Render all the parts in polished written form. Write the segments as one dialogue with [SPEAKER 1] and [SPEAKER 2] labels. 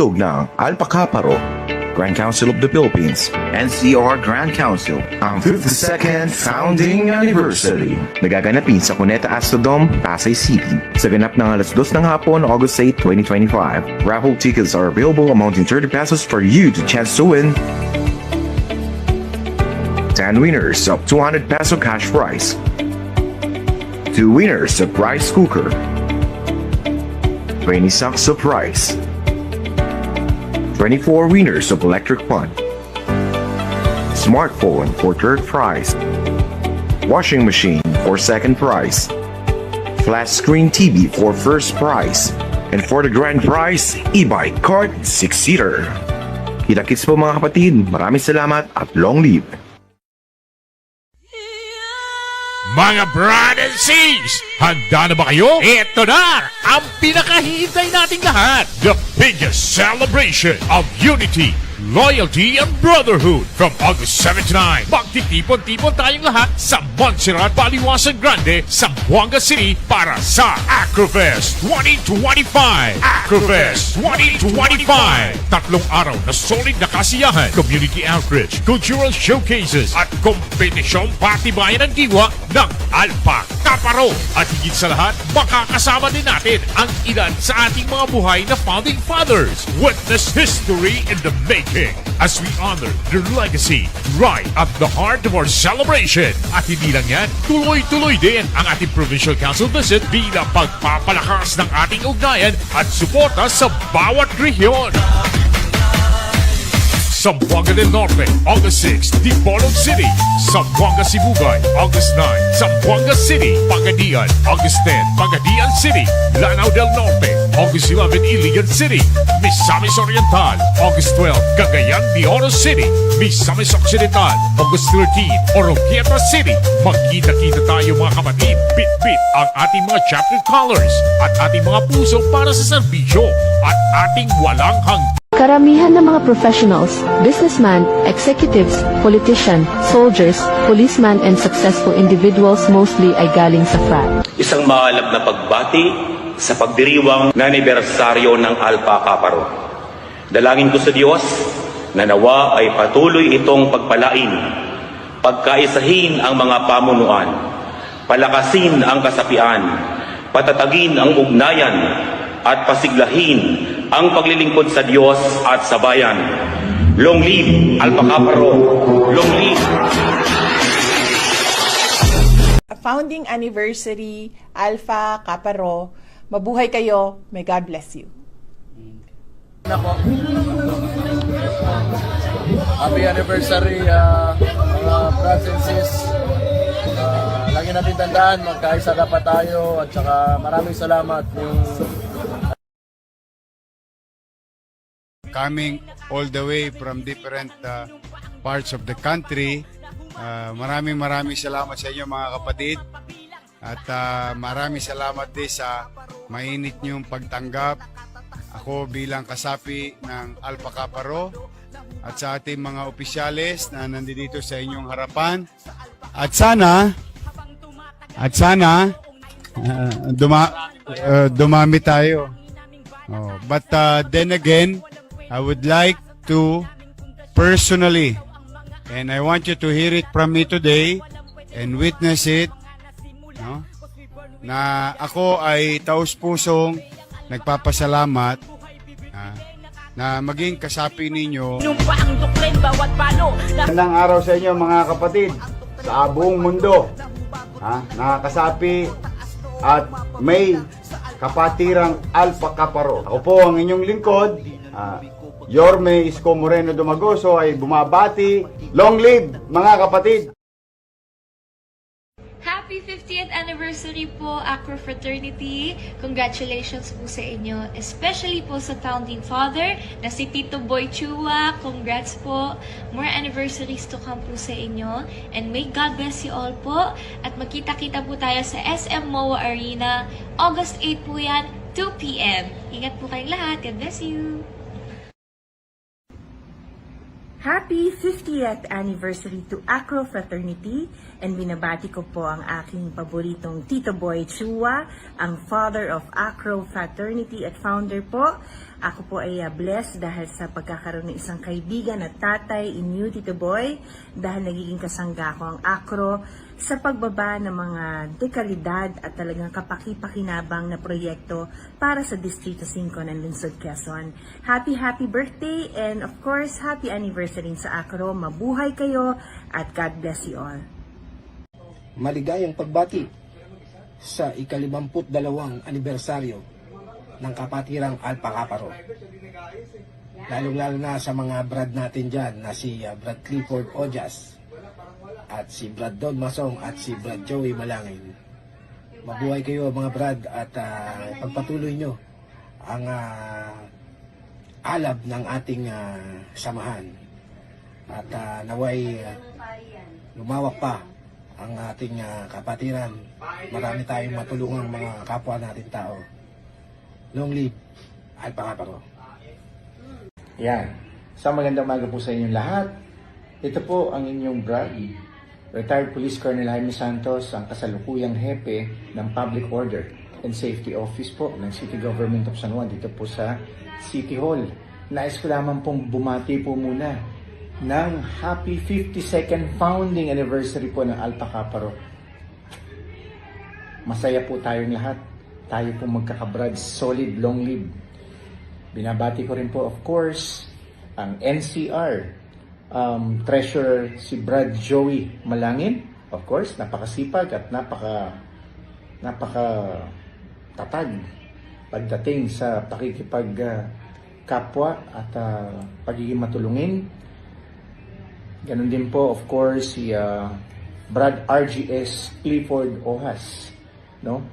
[SPEAKER 1] handog ng Alpha Kappa Rho, Grand Council of the Philippines, NCR Grand Council, ang 52nd Founding Anniversary. Nagaganapin sa Cuneta Astrodome, Pasay City. Sa ganap ng alas 2 ng hapon, August 8, 2025. Raffle tickets are available amounting 30 pesos for you to chance to win 10 winners of 200 peso cash prize, 2 winners of rice cooker, 20 sacks of rice, 24 winners of electric fan, smartphone for third prize, washing machine for second prize, flat screen TV for first prize, and for the grand prize, e-bike cart 6-seater. Kita-kits po mga kapatid, maraming salamat at long live!
[SPEAKER 2] Mga brad and sis, handa na ba kayo? Ito na ang pinakahihintay nating lahat. The biggest celebration of unity, loyalty, and brotherhood. From August 7 to 9, magtitipon-tipon tayong lahat sa Montserrat, Baliwasan Grande, Zamboanga City para sa Acrofest 2025. Acrofest 2025. 3 araw na solid na kasiyahan, community outreach, cultural showcases, at kompetisyong patibayan ng diwa ng Alpha Kappa Rho. At higit sa lahat, makakasama din natin ang ilan sa ating mga buhay na founding fathers. Witness history in the making as we honor their legacy right at the heart of our celebration. At hindi lang yan, tuloy-tuloy din ang ating Provincial Council visit bilang pagpapalakas ng ating ugnayan at suporta sa bawat rehiyon. Zamboanga del Norte, August 6, Dipolog City. Zamboanga Sibugay, August 9, Zamboanga City. Pagadian, August 10, Pagadian City. Lanao del Norte, August 11, Iligan City. Misamis Oriental, August 12, Cagayan de Oro City. Misamis Occidental, August 13, Oroquieta City. Magkita-kita tayo mga kapatid. Bit-bit ang ating mga chapter colors at ating mga puso para sa serbisyo at ating walang hanggan.
[SPEAKER 3] Karamihan ng mga professionals, businessmen, executives, politician, soldiers, policemen, and successful individuals mostly ay galing sa frat.
[SPEAKER 4] Isang maalab na pagbati sa pagdiriwang na anibersaryo ng Alpha Kappa Rho. Dalangin ko sa Diyos na nawa ay patuloy itong pagpalain, pagkaisahin ang mga pamunuan, palakasin ang kasapian, patatagin ang ugnayan, at pasiglahin ang paglilingkod sa Diyos at sa bayan. Long live Alpha Kappa Rho! Long live!
[SPEAKER 5] Founding Anniversary Alpha Kappa Rho. Mabuhay kayo. May God bless you.
[SPEAKER 6] Happy anniversary mga brothers and sis. Lagi natin tandaan, magkaisa dapat tayo at saka maraming salamat
[SPEAKER 7] coming all the way from different parts of the country. Maraming salamat sa inyo mga kapatid at maraming salamat din sa mainit niyong pagtanggap ako bilang kasapi ng Alpha Kappa Rho at sa ating mga opisyales na nandito sa inyong harapan at sana dumami tayo. But then again, I would like to personally, and I want you to hear it from me today and witness it, no? Na ako ay taus-pusong nagpapasalamat na maging kasapi ninyo. Magandang araw sa inyo mga kapatid sa buong mundo, nakakasapi at may kapatirang Alpha Kappa Rho. Ako po ang inyong lingkod, Yorme Isko Moreno Dumagoso ay bumabati. Long live mga kapatid!
[SPEAKER 8] Happy 50th anniversary po, Acro Fraternity. Congratulations po sa inyo, especially po sa founding father na si Tito Boy Chua. Congrats po. More anniversaries to come po sa inyo. And may God bless you all po. At magkita-kita po tayo sa SM MOA Arena. August 8 po yan, 2 p.m. Ingat po kayong lahat. God bless you.
[SPEAKER 9] Happy 50th anniversary to Acro Fraternity, and binabati ko po ang aking paboritong Tito Boy Chua, ang father of Acro Fraternity at founder po. Ako po ay blessed dahil sa pagkakaroon ng isang kaibigan at tatay in you, Tito Boy, dahil nagiging kasangga ko ang Acro sa pagbaba ng mga dekalidad at talagang kapaki-pakinabang na proyekto para sa Distrito 5 ng Lungsod Quezon. Happy birthday, and of course, happy anniversary sa Acro. Mabuhay kayo at God bless you all.
[SPEAKER 10] Maligayang pagbati sa ika-52 anibersaryo ng Kapatirang Alpha Kaparo. Lalong-lalo na sa mga brad natin dyan na si Brad Clifford Ojas at si Brad Don Masong at si Brad Joey Malangin. Mabuhay kayo mga brad, at pagpatuloy nyo ang alab ng ating samahan. At naway lumawak pa ang ating kapatiran. Marami tayong matulungang mga kapwa natin tao. Long live Alpha Kaparo.
[SPEAKER 11] Yan. Sa magandang umaga po sa inyong lahat. Ito po ang inyong brad, Retired Police Colonel Jaime Santos, ang kasalukuyang hepe ng Public Order and Safety Office po ng City Government of San Juan dito po sa City Hall. Nais ko lamang pong bumati po muna ng happy 52nd founding anniversary po ng Alpha Kaparo. Masaya po tayong lahat. Tayo po magkakabrad, solid, long live. Binabati ko rin po, of course, ang NCR treasurer si Brad Joey Malangin, of course, napakasipag at napaka-tatag pagdating sa pakikipag-kapwa at pagiging matulungin. Ganon din po, of course, si Brad RGS Clifford Ojas, no?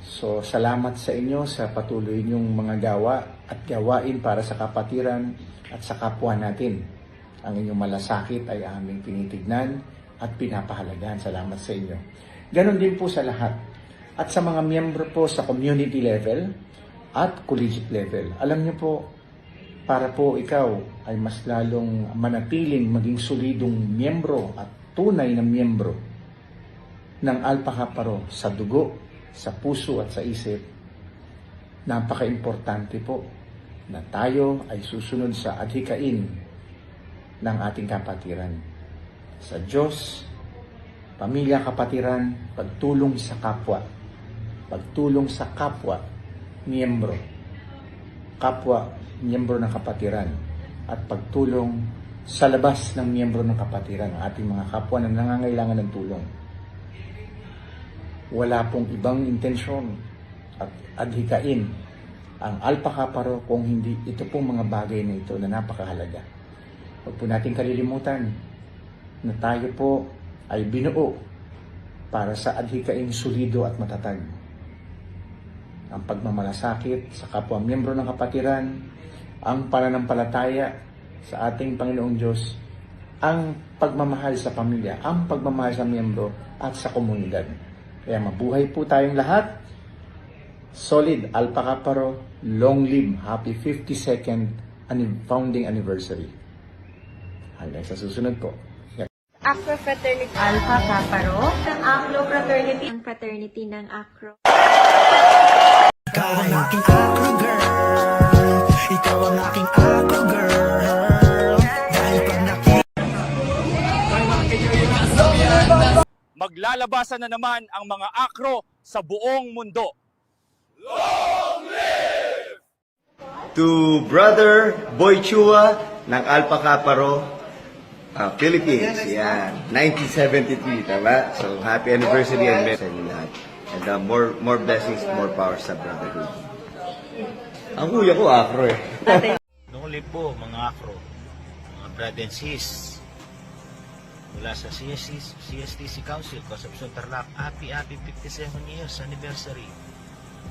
[SPEAKER 11] So, salamat sa inyo sa patuloy niyong mga gawa at gawain para sa kapatiran at sa kapwa natin. Ang inyong malasakit ay aming tinitignan at pinapahalagahan. Salamat sa inyo. Ganon din po sa lahat. At sa mga miyembro po sa community level at collegiate level. Alam niyo po, para po ikaw ay mas lalong manatiling maging solidong miyembro at tunay na miyembro ng Alpha Kaparo sa dugo, sa puso at sa isip, napaka-importante po na tayo ay susunod sa adhikain ng ating kapatiran. Sa Diyos, pamilya kapatiran, pagtulong sa kapwa. Pagtulong sa kapwa, miyembro. Kapwa, miyembro ng kapatiran. At pagtulong sa labas ng miyembro ng kapatiran, ang ating mga kapwa na nangangailangan ng tulong. Wala pong ibang intensyon at adhikain ang Alpha Kaparo kung hindi ito pong mga bagay na ito na napakahalaga. Huwag po natin kalilimutan na tayo po ay binuo para sa adhikaing solido at matatag. Ang pagmamalasakit sa kapwa miyembro ng kapatiran, ang pananampalataya sa ating Panginoong Diyos, ang pagmamahal sa pamilya, ang pagmamahal sa miyembro at sa komunidad. Kaya mabuhay po tayong lahat. Solid Alpha Kaparo, long live, happy 52nd founding anniversary. Hanggang sa susunod po.
[SPEAKER 12] Acro Fraternity.
[SPEAKER 9] Alpha Kaparo.
[SPEAKER 12] Ang Acro Fraternity. Ang fraternity ng Acro.
[SPEAKER 13] Ikaw ang aking Acro girl. Ikaw ang aking Acro girl. Dahil pag
[SPEAKER 2] Maglalabasan na naman ang mga Acro sa buong mundo.
[SPEAKER 14] To Brother Boy Chua ng Alpha Kaparo, Philippines, yan, 1973, tama? So, happy anniversary and blessing sa inyo lahat. And more blessings, more power sa brotherhood. Ang kuya ko, Acro eh.
[SPEAKER 15] Noong live po, mga Acro, mga brad and sis, mula sa CSTC Council, Concepcion Tarlac, happy 57 years anniversary.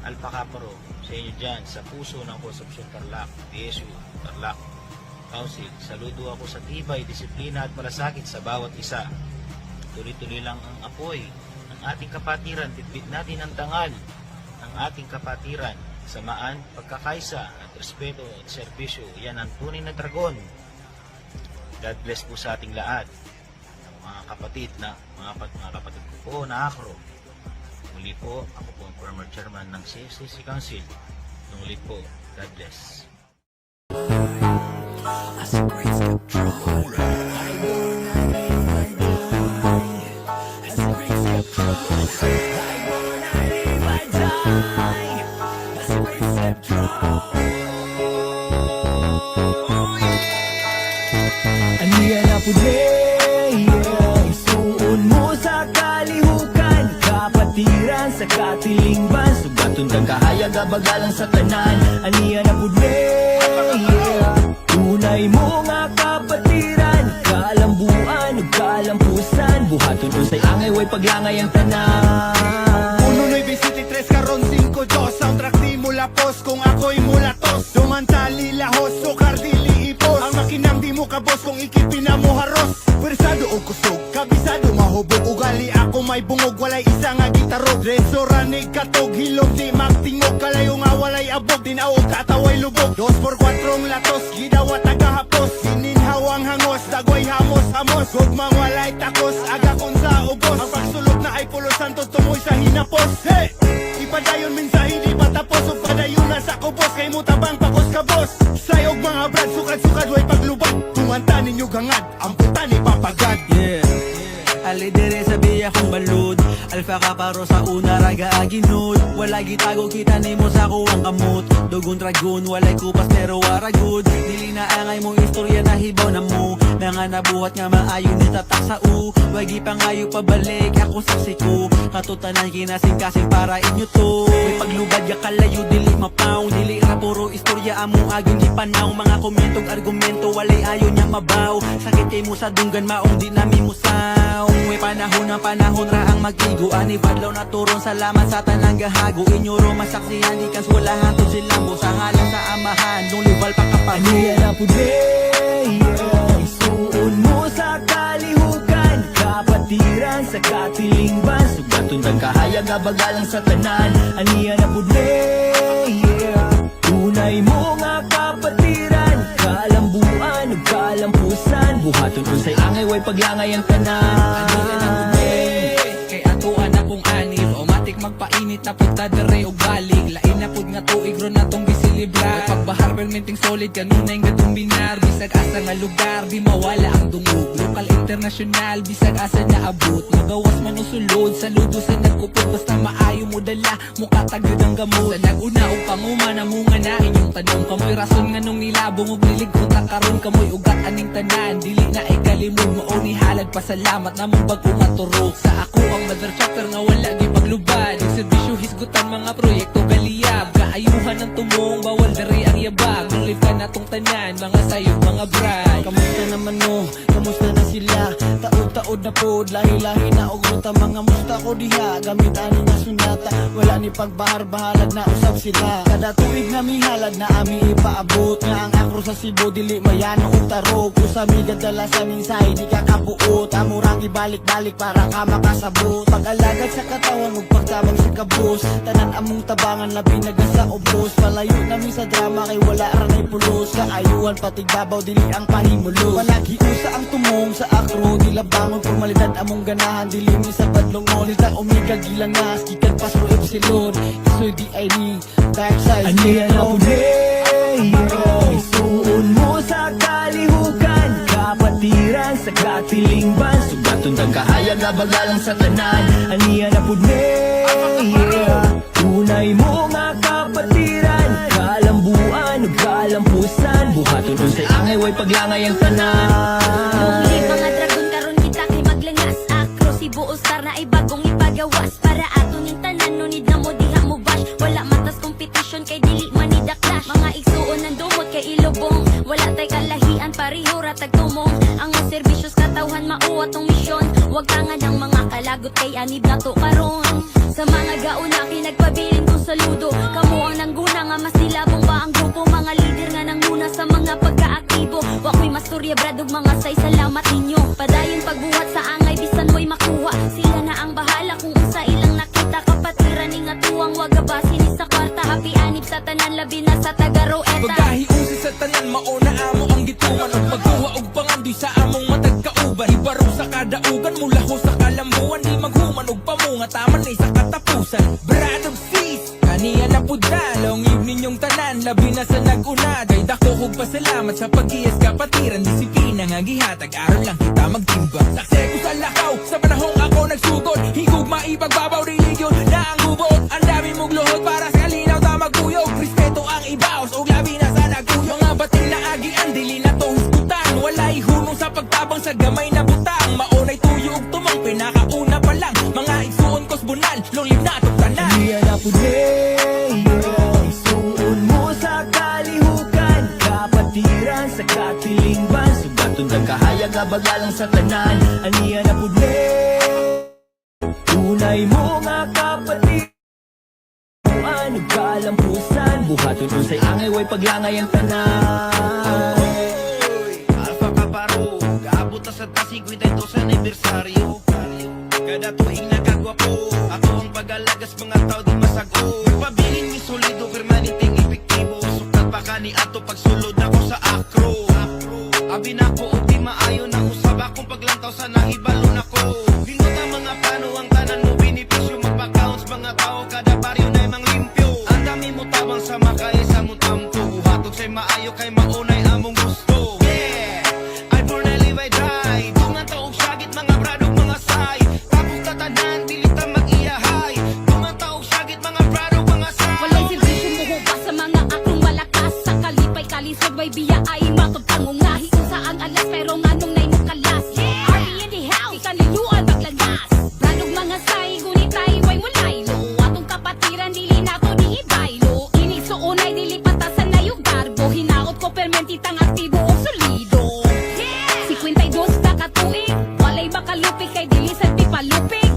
[SPEAKER 15] Alpha Kaparo, sa inyo dyan, sa puso ng Concepcion Tarlac, PSU, Tarlac Council. Saludo ako sa tibay, disiplina at malasakit sa bawat isa. Tuloy-tuloy lang ang apoy ng ating kapatiran. Bitbit natin ang dangal ng ating kapatiran. Samaan, pagkakaisa at respeto at serbisyo. Yan ang tunay na dragon. God bless po sa ating lahat. Mga kapatid mga kapatid ko po na Acro. Muli po, ako po ang former chairman ng CSTC Council. Muli po, God bless.
[SPEAKER 13] Aniya na pude, isuon mo sa kalihukan, kapatiran sa katilingban, sugatun kang kahayag abagalang sa tanan. Aniya na pude, tunay mo nga kapatiran, kalambuan ug kalampusan, buhaton unsay angay way paglangay ang tanan.
[SPEAKER 16] 1-9-23 karon 5-2, soundtrack di mula pos kung ako'y mulatos, dumantali lahos sukar dili ipos, ang makinang di mo kabos kung ikipina mo haros, persado o kusog kabisado mahubog, ugali ako may bungog walay isa nga gitarog, restoranig katog hilog di magtingog, kalayo nga walay abog, dinaog kataway lubog, 2x4 latos gidawa tagahapos, sininhawang hangos dagway hamos-hamos, gugmang walay takos aga kon sa ubos, ang pagsulog na ay pulo santo tumoy sa hinapos. Hey! Ipadayon mensahe di patapos, o padayon na sa kubos, kay mo tabang pakos kabos, sayog mga brad sukad-sukad way paglubad, tumanta ninyo gangad ang puta ni papagad.
[SPEAKER 13] Alidere sa biya kong balud, alfa ka paro sa una raga aginod, wala gitago kita nimo sa kuwang kamot, dugon dragon walay kupas pero waragod, dili na angay mo istorya na hibaw na mo, nga nabuhat nga maayo ni tatak sa u, wagi pa ngayo pabalik ako saksi ko, katutanan kinasing-kasing para inyo to, may paglubad ya kalayo dili mapaw, dili ra puro istorya among agong gipanaw, mga komentong argumento walay ayo nya mabaw, sakit kay mo sa dunggan maong di nami musaw, may panahon ra ang mag-igo, ani badlaw na turon, salamat sa tanang gahago, inyo ro masaksihan di kan swalahan to silang sa ngalan sa amahan, nung liwal pa kapag aniya na pude, isuon mo sa kalihukan, kapatiran sa katilingban, sugatun kang kahayag abagalang sa tanan. Aniya na pude, tunay mo nga kapatiran, kalambuan ug kalampusan, buhaton unsay angay way paglangay ang tanan. Aniya na pude, kay atuan akong anib, omatik magpainit na punta dere og balik, lain na pud nga tuig ron natong gisilibrar, pagbahar permenting solid kanunay nga tumbinar, bisag asa nga lugar di mawala ang dungog, lokal internasyonal bisag asa na abot, magawas man o sulod, saludo sa nagkupot, basta maayo mo dala mukha tagod ang gamot, sa naguna o panguma na munga na inyong tanong, kamoy rason nga nung nilabong og niligkot na karon, kamoy ugat aning tanan, dili na ikalimod mo o ni halad pasalamat namong bag umaturok, sa ako ang mother chapter nga wala di paglubad, yung serbisyo hisgutan mga proyekto galiyab, kaayuhan ng tumong bawal dari ang yabag, nung live ka na tong tanan, mga sayog mga brad. Kamusta naman mo, kamusta na sila, taod-taod na pod, lahi-lahi na uguta, mga musta ko diha, gamit ani nga sunata, wala ni pagbahar-bahalad na usab sila, kada tuig na mihalad na ami ipaabot, nga ang akro sa Cebu dili mayano og tarog, usami gadala sa minsay di ka kabuot, amurang ibalik-balik para ka makasabot, pag-alagad sa katawan ug pagtabang sa kabos, tanan among tabangan labi naga sa ubos, palayo nami sa drama kay wala ra nay pulos, kaayuhan patig babaw dili ang pahimulos, palagi usa ang tumong sa akro, dilabangon formalidad among ganahan, dili mi sa badlongon, nita omega gilangas gikan pasro epsilon, isoy di ID dark side. Aniya na pude, isuon mo sa kalihukan, kapatiran sa katilingban, sugatun kang kahayag abagalang sa tanan. Aniya na pude, tunay mo nga kapatiran, kalambuan ug kalampusan, buhaton unsay angay way paglangay ang tanan.
[SPEAKER 17] Muli mga dragon karon kita kay maglangas, akro Cebu All-Star na ay bagong ipagawas, para ato ning tanan no need na mo diha mo bash, wala matas competition kay dili man ni the clash, mga igsuon ng dumot kay ilubong, wala tay kalahian pareho ra tagtumong, ang mga serbisyos katawhan mauwa tong misyon, wag tangan ang mga kalagot kay anib na to karon, sa mga gauna kay nagpabilin kong saludo, kamo ang nangguna nga masilabong ba ang grupo, mga leader nga nanguna sa mga pagkaaktibo, wako'y masturya brad ug mga say salamat ninyo, padayon pagbuhat sa angay bisan mo'y makuha, sila na ang bahala kung unsa ilang nakita, kapatiran ning atuwang wag abasi ni sa kwarta, happy anib sa tanan labi na sa tagaro eta,
[SPEAKER 13] pagkahiusi sa tanan mauna amo ang gituman, ug pagkuha og pangandoy sa labi na sa nag-una. Kay dako kong pasalamat sa pag-ias kapatiran. Disiplina nga gihatag, aral lang kita magtimba. Sakse ko sa lakaw, sa panahong ako nagsugod. Higog maipagbabaw, religion na ang hubot. Ang dami mong luhod para sa kalinaw na magkuyog. Respeto ang ibaos, o labi na sa nagkuyog. Mga bating na agian, dili na to hisgutan. Walay hunong sa pagtabang sa gamay na butang. Maunay tuyog, tumang pinakauna pa lang. Mga igsuon kos bunal, lulib na itong tanan. Iya na po isuon mo sa kalihukan. Kapatiran sa katilingban. Sugatong nagkahayag abagalang sa tanan. Aniya na po tunay mo nga kapatid. Ano kalampusan. Buhaton unsay angay, way paglangay ang tanan.
[SPEAKER 18] Alpha Kaparo, gaabot na sa tasig with ito sa anibersaryo. Kada tuwing nagkagwapo, ako ang pag-alagas mga tao di masago. Pabiling ni solido, permanenteng epektibo. Sukat pa ka ni ato pagsulod ako sa akro. Abi na ko o di maayo na usab akong paglantaw sa nahibalo na ko. Lindot ang mga plano, ang tanan mo benepisyo. Magpa-counts mga tao, kada baryo na imang limpyo. Ang dami mo tabang sa makay sa mong tampo. Buhatog sa'y maayo kay maunay among gusto. Yeah, I born I live I die. Tungan taog syagit mga bradog mga say. Tapos tatanan, dilita mag-iyahay. Tungan taog syagit mga bradog mga say.
[SPEAKER 17] Walay silbisyo mo hubas sa mga akong malakas. Sa kalipay kalisod may biya ay matagpangungahi. Kung saan alas pero nganong nay mo kalas. Army in the house, ikaniluan maglagas. Bradog mga say, gunit tayo way mulaylo. Atong kapatiran dili nato di ibaylo. Inig suunay dili patasan na yung garbo. Hinaot ko permentitang aktibo o solido. 52 na katuig, walay makalupig kay dili sa tipalupig.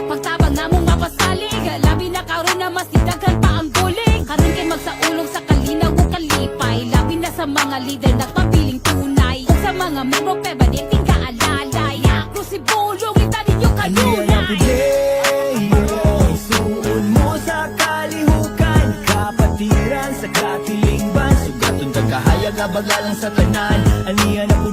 [SPEAKER 17] Pagtabang na mong mapasalig, labi na karon na mas didaghan pa ang bulig. Karon kay magsaulong sa kalinaw o kalipay. Labi na sa mga leader nagpabiling tunay. O sa mga membro permanenteng kaalalay. Ako si Bulong, ita ninyo kanunay.
[SPEAKER 13] Isuon mo sa kalihukan. Kapatiran sa katilingban. Sugatong nagkahayag abagalang sa tanan. Aniya na po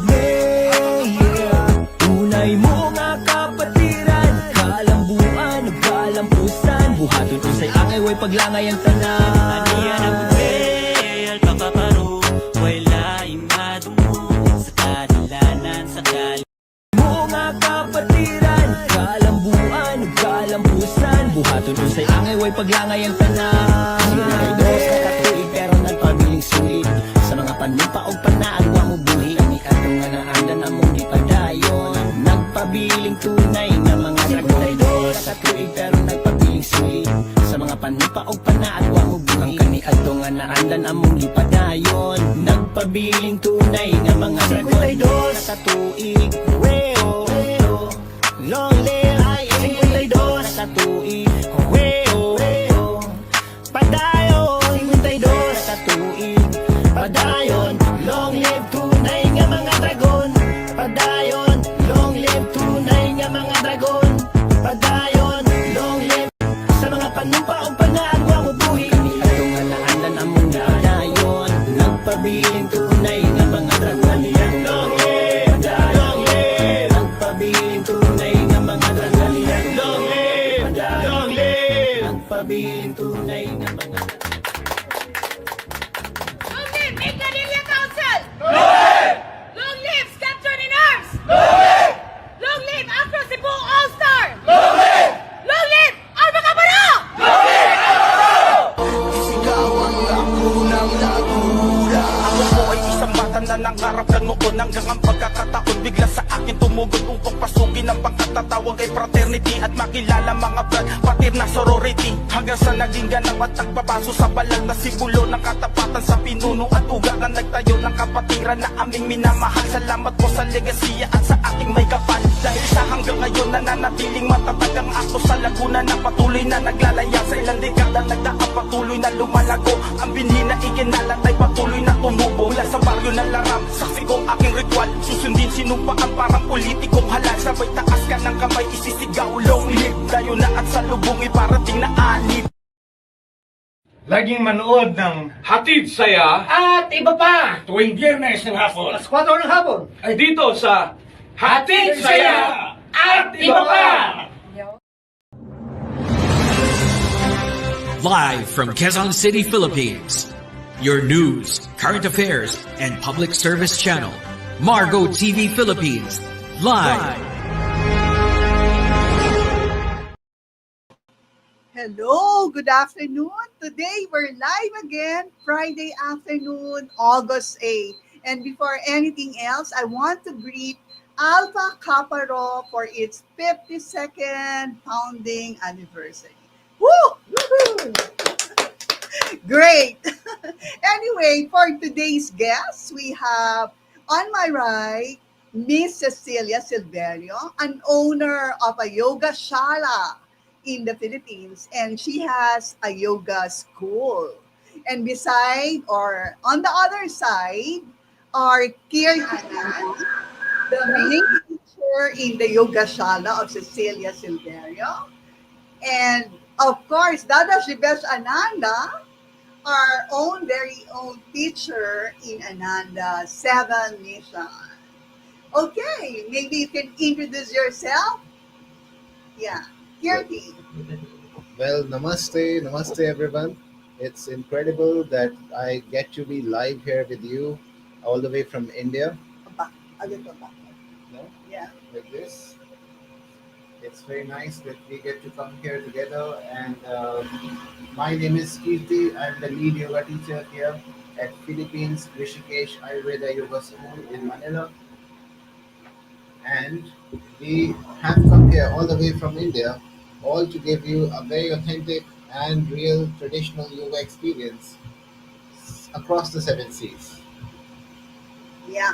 [SPEAKER 13] tunay mo nga kapatiran. Kalambuan o kalampusan. Buhaton unsay angay, way paglangay ang tanan. Aniya na po Alpha Kaparo, way laing madungo. Sa kadilanan, sa mo nga kapatiran. Kalambuan o kalampusan. Buhaton unsay angay, way paglangay ang tanan. Dos ka katuig pero nagpabiling sulit. Sa mga panupa o panaagwa mo buhi. Ani atong nga naandan among gipadayon. Nagpabiling tunay nga mga dragon. Dos ka katuig pero nagpabiling sulit. Sa mga panupa o panaagwa mo buhi. Ang kani atong nga naandan among gipadayon. Nagpabiling tunay nga mga dragon. Dos ka katuig long live I am 52 sa tuig. Padayon 52 sa tuig. Padayon, long live tunay nga mga dragon. Padayon, long live tunay nga mga dragon. Padayon, long live sa mga panumpa o panaagwa mo buhi. Ato nga naandan among padayon. Nagpabiling tunay nga mga dragon. Long live, long live. Nagpabiling tunay nga mga dragon. Long live, long live. Nagpabiling tunay nga mga dragon.
[SPEAKER 19] Long live Encanilla Council! Long live! Long live Captain in Arms! Long live! Long live Afro Cebu All-Star! Long live! Long live Alpha Kaparo! Long live
[SPEAKER 18] Sigawan ako ng lagura. Ako po ay isang bata na nangarap lang noon. Hanggang ang pagkakataon bigla sa akin tumugod upang pasukin ang pagkatatawag kay Fraternity at makilala mga brad, patir na sorority. Hanggang sa naging ganang at nagpapaso sa balang na simbolo ng katapatan sa pinuno at ugat na nagtayo ng kapatiran na aming minamahal. Salamat po sa legasiya at sa ating may kapal. Dahil sa hanggang ngayon nananatiling matatag ang ako sa Laguna na patuloy na naglalaya sa ilang dekada nagdaan patuloy na lumalago. Ang binhi na ikinalat ay patuloy na tumubo mula sa baryo ng Laram. Saksi ko aking ritual, susundin sinumpaan parang politikong halal. Sabay taas ka ng kamay isisigaw long live. Dayo na at sa lubong iparating na anib.
[SPEAKER 20] Laging manood ng Hatid Saya at iba pa tuwing Biyernes ng hapon. Alas 4 ng hapon. Ay dito sa Hatid Saya at iba pa.
[SPEAKER 21] Live from Quezon City, Philippines.
[SPEAKER 13] your news, current affairs, and public service channel. MARGOTV Philippines. Live.
[SPEAKER 21] Hello, good afternoon. Today we're live again, Friday afternoon, August 8. And before anything else, I want to greet Alpha Kappa Rho for its 52nd founding anniversary. Woo! Woohoo! Great. Anyway, for today's guests, we have on my right Miss Cecilia Silverio, an owner of a yoga shala in the Philippines, and she has a yoga school. And beside or on the other side are Kiran Anand, the main teacher in the yoga shala of Cecilia Silverio, and of course, Dada Shibesh Ananda, our own very own teacher in Ananda 7 Mission. Okay, maybe you can introduce yourself. Yeah, Kirti.
[SPEAKER 22] Well, namaste everyone. It's incredible that I get to be live here with you all the way from India. No?
[SPEAKER 21] Yeah.
[SPEAKER 22] With this. It's very nice that we get to come here together. And my name is Kirti. I'm the lead yoga teacher here at Philippines Rishikesh Ayurveda Yoga School in Manila. And we have come here all the way from India, all to give you a very authentic and real traditional yoga experience across the 7 seas.
[SPEAKER 21] Yeah.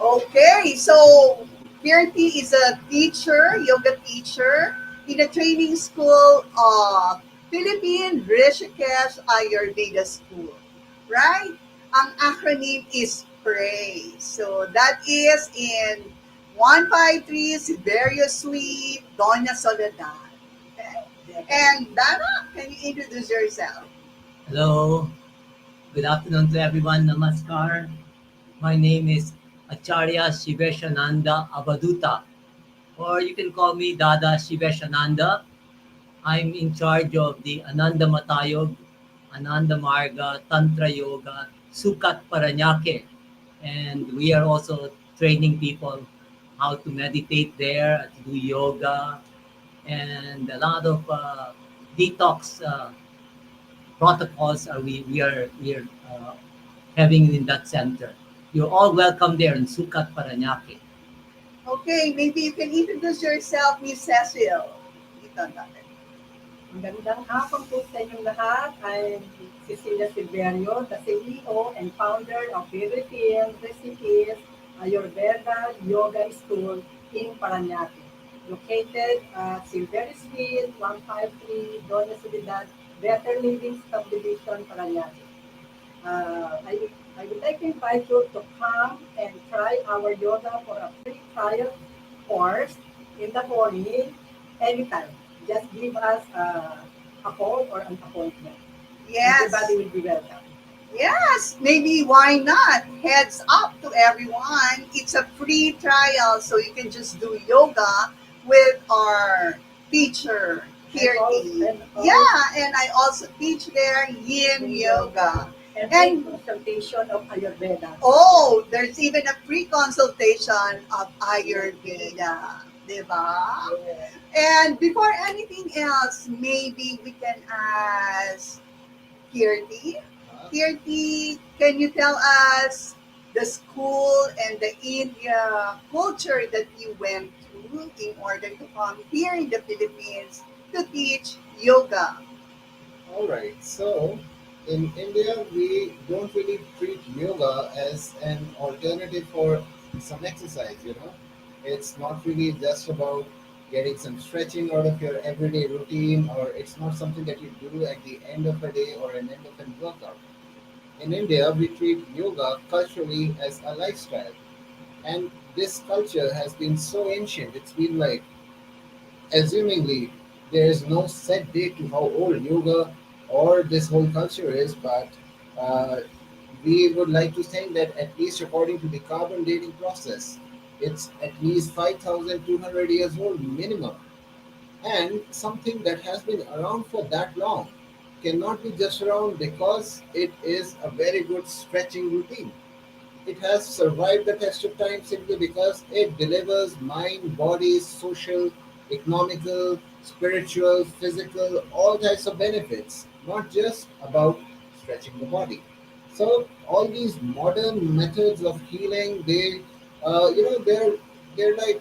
[SPEAKER 21] Okay, so Kirti is a teacher, yoga teacher in the training school of Philippine Rishikesh Ayurveda School. Right? Ang acronym is PRAY. So that is in 153 Siberia Suite, Doña Soledad. Okay. And Dana, can you introduce yourself?
[SPEAKER 23] Hello, good afternoon to everyone. Namaskar. My name is Acharya Shiveshananda Abaduta, or you can call me Dada Shiveshananda. I'm in charge of the Ananda Matayog, Ananda Marga, Tantra Yoga, Sukat Paranaque, and we are also training people how to meditate there, to do yoga, and a lot of detox protocols we are having in that center. You're all welcome there in Sukat Paranaque.
[SPEAKER 21] Okay, maybe you can introduce yourself, Miss Cecil. Dito natin.
[SPEAKER 24] Magandang hapon po sa inyong lahat. I'm Cecilia Silverio, the CEO and founder of Philippine Recipes Ayurveda Yoga School in Paranaque, located at Silverio Street, 153, Doña Soledad, Better Living Subdivision, Paranaque. I would like to invite you to come and try our yoga for a free trial course in the morning, anytime. Just give us a call or an appointment.
[SPEAKER 21] Yes.
[SPEAKER 24] Everybody will be welcome.
[SPEAKER 21] Yes, maybe why not? Heads up to everyone. It's a free trial, so you can just do yoga with our teacher, Kirti. Yeah, and I also teach there yin yoga.
[SPEAKER 24] And consultation of Ayurveda.
[SPEAKER 21] Oh, there's even a free consultation of Ayurveda. Diba?
[SPEAKER 24] Yeah.
[SPEAKER 21] And before anything else, maybe we can ask Kirti. Kirti, can you tell us the school and the India culture that you went to in order to come here in the Philippines to teach yoga?
[SPEAKER 22] All right. So in India, we don't really treat yoga as an alternative for some exercise, you know. It's not really just about getting some stretching out of your everyday routine, or it's not something that you do at the end of a day or an end of a workout. In India, we treat yoga culturally as a lifestyle. And this culture has been so ancient, it's been like, assumingly, there is no set date to how old yoga or this whole culture is, but uh, we would like to think that at least according to the carbon dating process, it's at least 5,200 years old minimum, and something that has been around for that long cannot be just around because it is a very good stretching routine. It has survived the test of time simply because it delivers mind, body, social, economical, spiritual, physical, all types of benefits, not just about stretching the body. So all these modern methods of healing, they're like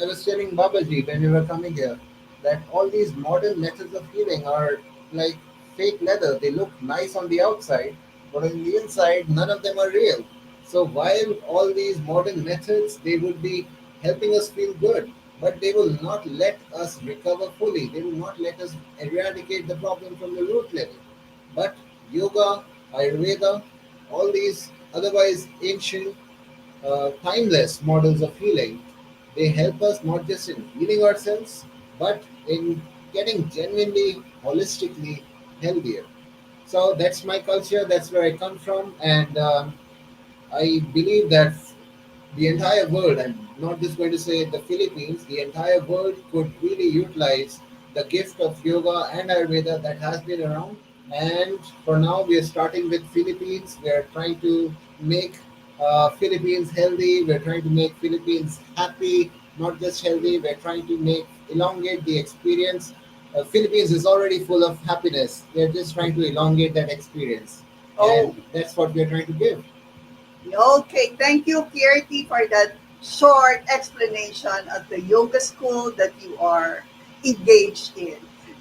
[SPEAKER 22] I was telling Babaji when we were coming here that all these modern methods of healing are like fake leather. They look nice on the outside, but on the inside, none of them are real. So while all these modern methods, they would be helping us feel good, but they will not let us recover fully. They will not let us eradicate the problem from the root level. But yoga, Ayurveda, all these otherwise ancient, timeless models of healing, they help us not just in healing ourselves, but in getting genuinely, holistically healthier. So that's my culture. That's where I come from, and I believe that the entire world, I'm not just going to say the Philippines, the entire world could really utilize the gift of yoga and Ayurveda that has been around. And for now, we are starting with Philippines. We are trying to make Philippines healthy. We're trying to make Philippines happy, not just healthy. We're trying to make elongate the experience. Philippines is already full of happiness. We're just trying to elongate that experience, and that's what we're trying to give.
[SPEAKER 21] Okay, thank you, Kirti, for that short explanation of the yoga school that you are engaged in.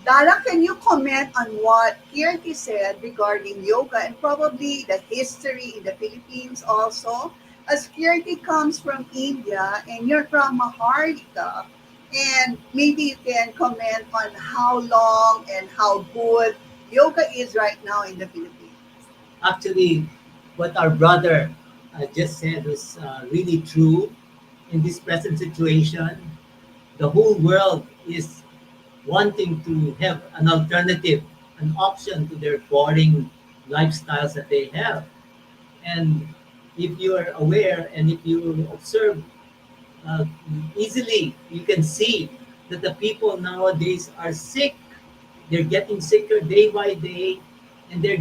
[SPEAKER 21] Dala, can you comment on what Kirti said regarding yoga and probably the history in the Philippines also? As Kirti comes from India and you're from Maharlika, and maybe you can comment on how long and how good yoga is right now in the Philippines.
[SPEAKER 23] Actually, what our brother just said was really true. In this present situation, the whole world is wanting to have an alternative, an option to their boring lifestyles that they have. And if you are aware and if you observe uh, easily, you can see that the people nowadays are sick. They're getting sicker day by day, and they're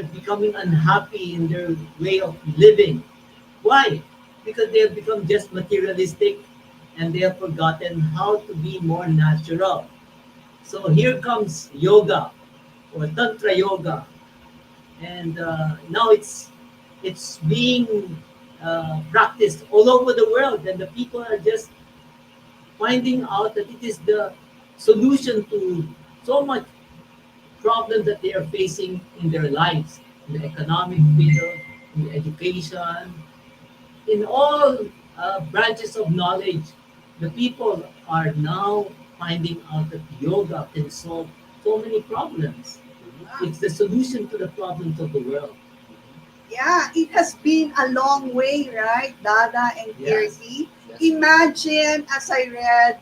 [SPEAKER 23] becoming unhappy in their way of living. Why? Because they have become just materialistic, and they have forgotten how to be more natural. So here comes yoga or tantra yoga, and now it's being practiced all over the world, and the people are just finding out that it is the solution to so much problems that they are facing in their lives, in the economic field, in education, in all branches of knowledge. The people are now finding out that yoga can solve so many problems. It's the solution to the problems of the world.
[SPEAKER 21] Yeah, it has been a long way, right, Dada and
[SPEAKER 23] Yes.
[SPEAKER 21] Kirti? Imagine, as I read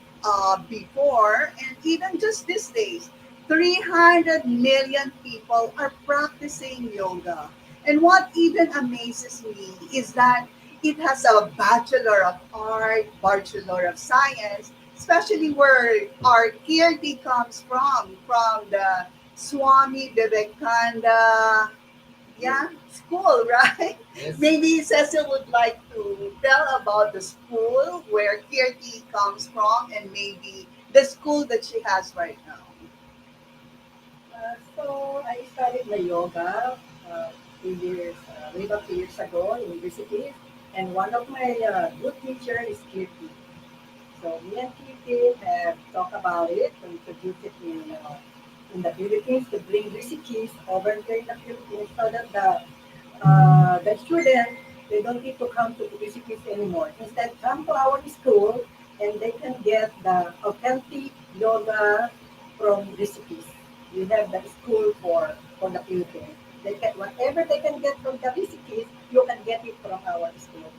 [SPEAKER 21] before, and even just these days, 300 million people are practicing yoga. And what even amazes me is that it has a Bachelor of Art, Bachelor of Science, especially where our Kirti comes from the Swami Vivekananda, yeah, school, right?
[SPEAKER 22] Yes.
[SPEAKER 21] Maybe Cecil would like to tell about the school where Kirti comes from and maybe the school that she has right now.
[SPEAKER 24] So I studied my yoga way back 2 years ago in university, and one of my good teacher is Kirti. So me and Kirti have talked about it and introduced it in the Philippines to bring recipes over here in the Philippines so that the student they don't need to come to the recipes anymore. Instead, come to our school and they can get the authentic yoga from recipes. We have the school for the Philippines. They can whatever they can get from the recipes, you can get it from our school.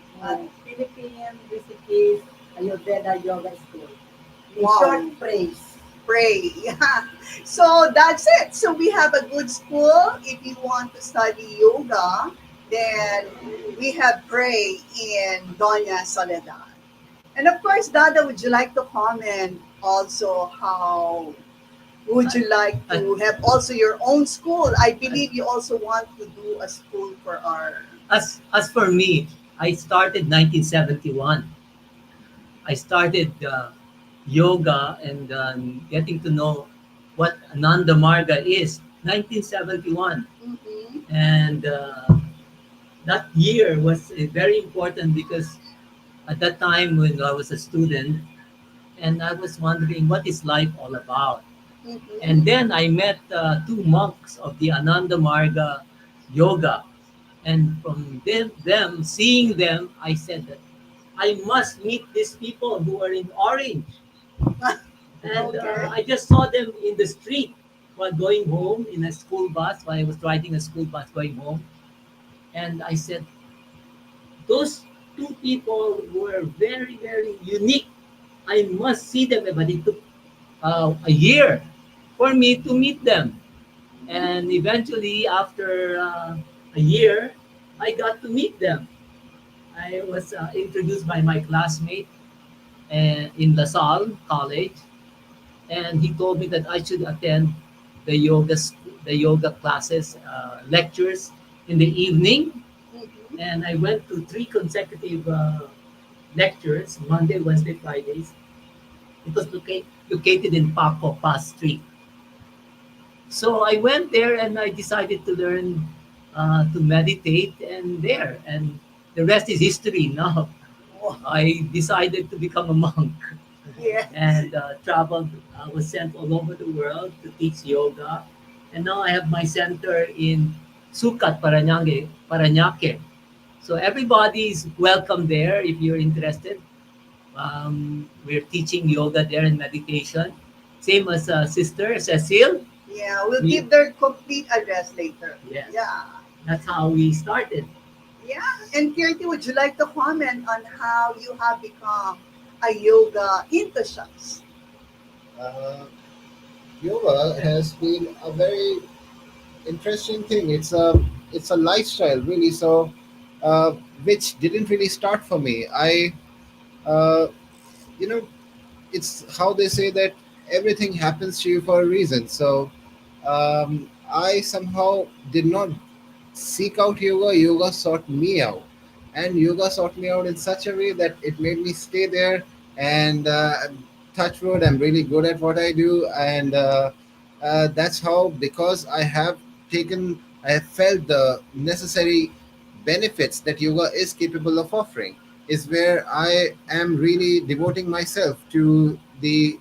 [SPEAKER 24] Philippine recipes, Ayurveda yoga school. In
[SPEAKER 21] Wow.
[SPEAKER 24] short, praise.
[SPEAKER 21] Pray. Yeah. So that's it. So we have a good school. If you want to study yoga, then we have Pray in Doña Soledad. And of course, Dada, would you like to comment also how Would you like to have also your own school? I believe you also want to do a school for our.
[SPEAKER 23] As for me, I started 1971. I started yoga and getting to know what Ananda Marga is 1971. And that year was very important because at that time when I was a student and I was wondering what is life all about. And then I met two monks of the Ananda Marga Yoga. And from them, seeing them, I said that I must meet these people who are in orange. And I just saw them in the street while going home in a school bus, while I was riding a school bus going home. And I said, those two people were very, very unique. I must see them. But it took a year for me to meet them. And eventually, after a year, I got to meet them. I was introduced by my classmate in LaSalle College, and he told me that I should attend the yoga classes, lectures in the evening. And I went to 3 consecutive lectures, Monday, Wednesday, Fridays. It was located in Paco Pass Street. So I went there and I decided to learn to meditate and the rest is history now. I decided to become a monk and traveled. I was sent all over the world to teach yoga, and now I have my center in Sucat, Parañaque. So everybody is welcome there if you're interested. We're teaching yoga there and meditation. Same as Sister Cecile.
[SPEAKER 21] Yeah, we'll give their complete address later.
[SPEAKER 23] Yes.
[SPEAKER 21] Yeah.
[SPEAKER 23] That's how we started.
[SPEAKER 21] Yeah. And Kirti, would you like to comment on how you have become a yoga enthusiast?
[SPEAKER 22] Yoga has been a very interesting thing. It's a lifestyle really. So, which didn't really start for me. Uh, you know, it's how they say that everything happens to you for a reason. So, I somehow did not seek out yoga. Yoga sought me out, and yoga sought me out in such a way that it made me stay there. And touch wood, I'm really good at what I do, and that's how, because I have felt the necessary benefits that yoga is capable of offering, is where I am really devoting myself to the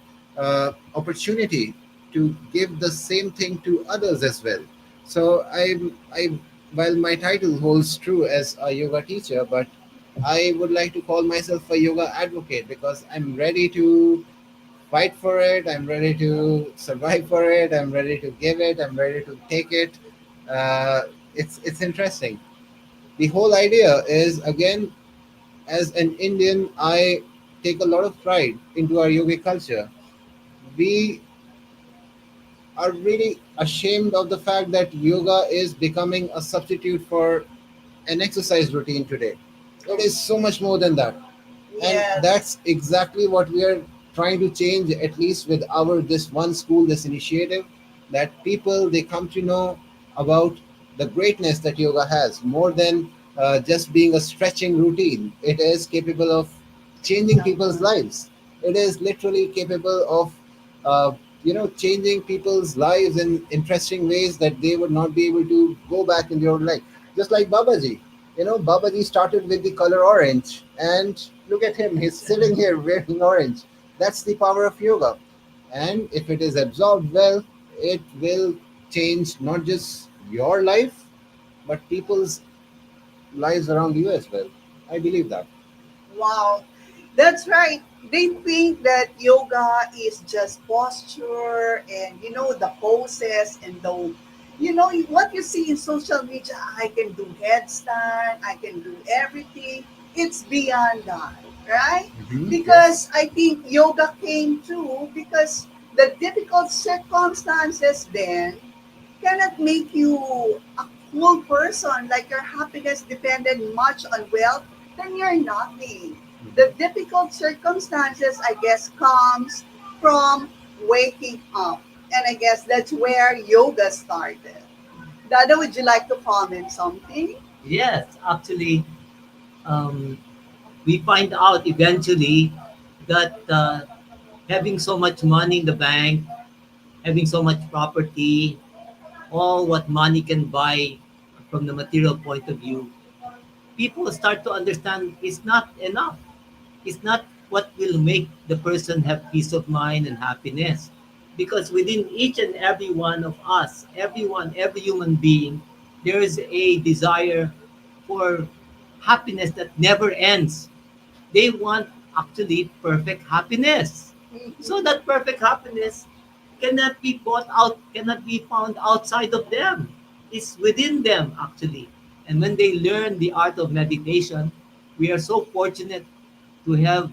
[SPEAKER 22] opportunity to give the same thing to others as well. So I while my title holds true as a yoga teacher, but I would like to call myself a yoga advocate because I'm ready to fight for it. I'm ready to survive for it. I'm ready to give it. I'm ready to take it. It's interesting. The whole idea is, again, as an Indian, I take a lot of pride into our yogic culture. We are really ashamed of the fact that yoga is becoming a substitute for an exercise routine today. It is so much more than that. And that's exactly what we are trying to change, at least with our this one school, this initiative, that people, they come to know about the greatness that yoga has, more than just being a stretching routine. It is capable of changing people's lives. It is literally capable of changing people's lives in interesting ways that they would not be able to go back in their own life. Just like Babaji. Babaji started with the color orange, and look at him, he's sitting here wearing orange. That's the power of yoga. And if it is absorbed well, it will change not just your life, but people's lives around you as well. I believe that.
[SPEAKER 21] Wow, that's right. They think that yoga is just posture and the poses and the what you see in social media. I can do headstand, I can do everything. It's beyond that, right? Because I think yoga came true because the difficult circumstances then cannot make you a cool person, like your happiness depended much on wealth, then you're nothing. The difficult circumstances, I guess, comes from waking up. And I guess that's where yoga started. Dada, would you like to comment something?
[SPEAKER 23] Yes, actually, we find out eventually that having so much money in the bank, having so much property, all what money can buy from the material point of view, people start to understand it's not enough. It's not what will make the person have peace of mind and happiness. Because within each and every one of us, everyone, every human being, there is a desire for happiness that never ends. They want actually perfect happiness. So that perfect happiness cannot be bought out, cannot be found outside of them. It's within them actually. And when they learn the art of meditation, we are so fortunate to have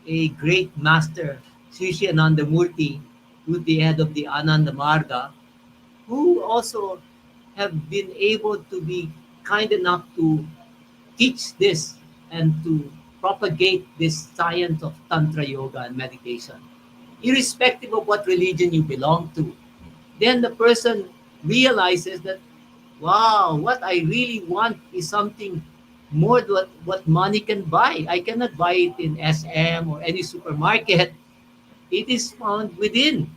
[SPEAKER 23] a great master, Sri Sri Anandamurti, who's the head of the Ananda Marga, who also have been able to be kind enough to teach this and to propagate this science of Tantra Yoga and meditation, irrespective of what religion you belong to. Then the person realizes that, wow, what I really want is something more than what money can buy. I cannot buy it in SM or any supermarket. It is found within.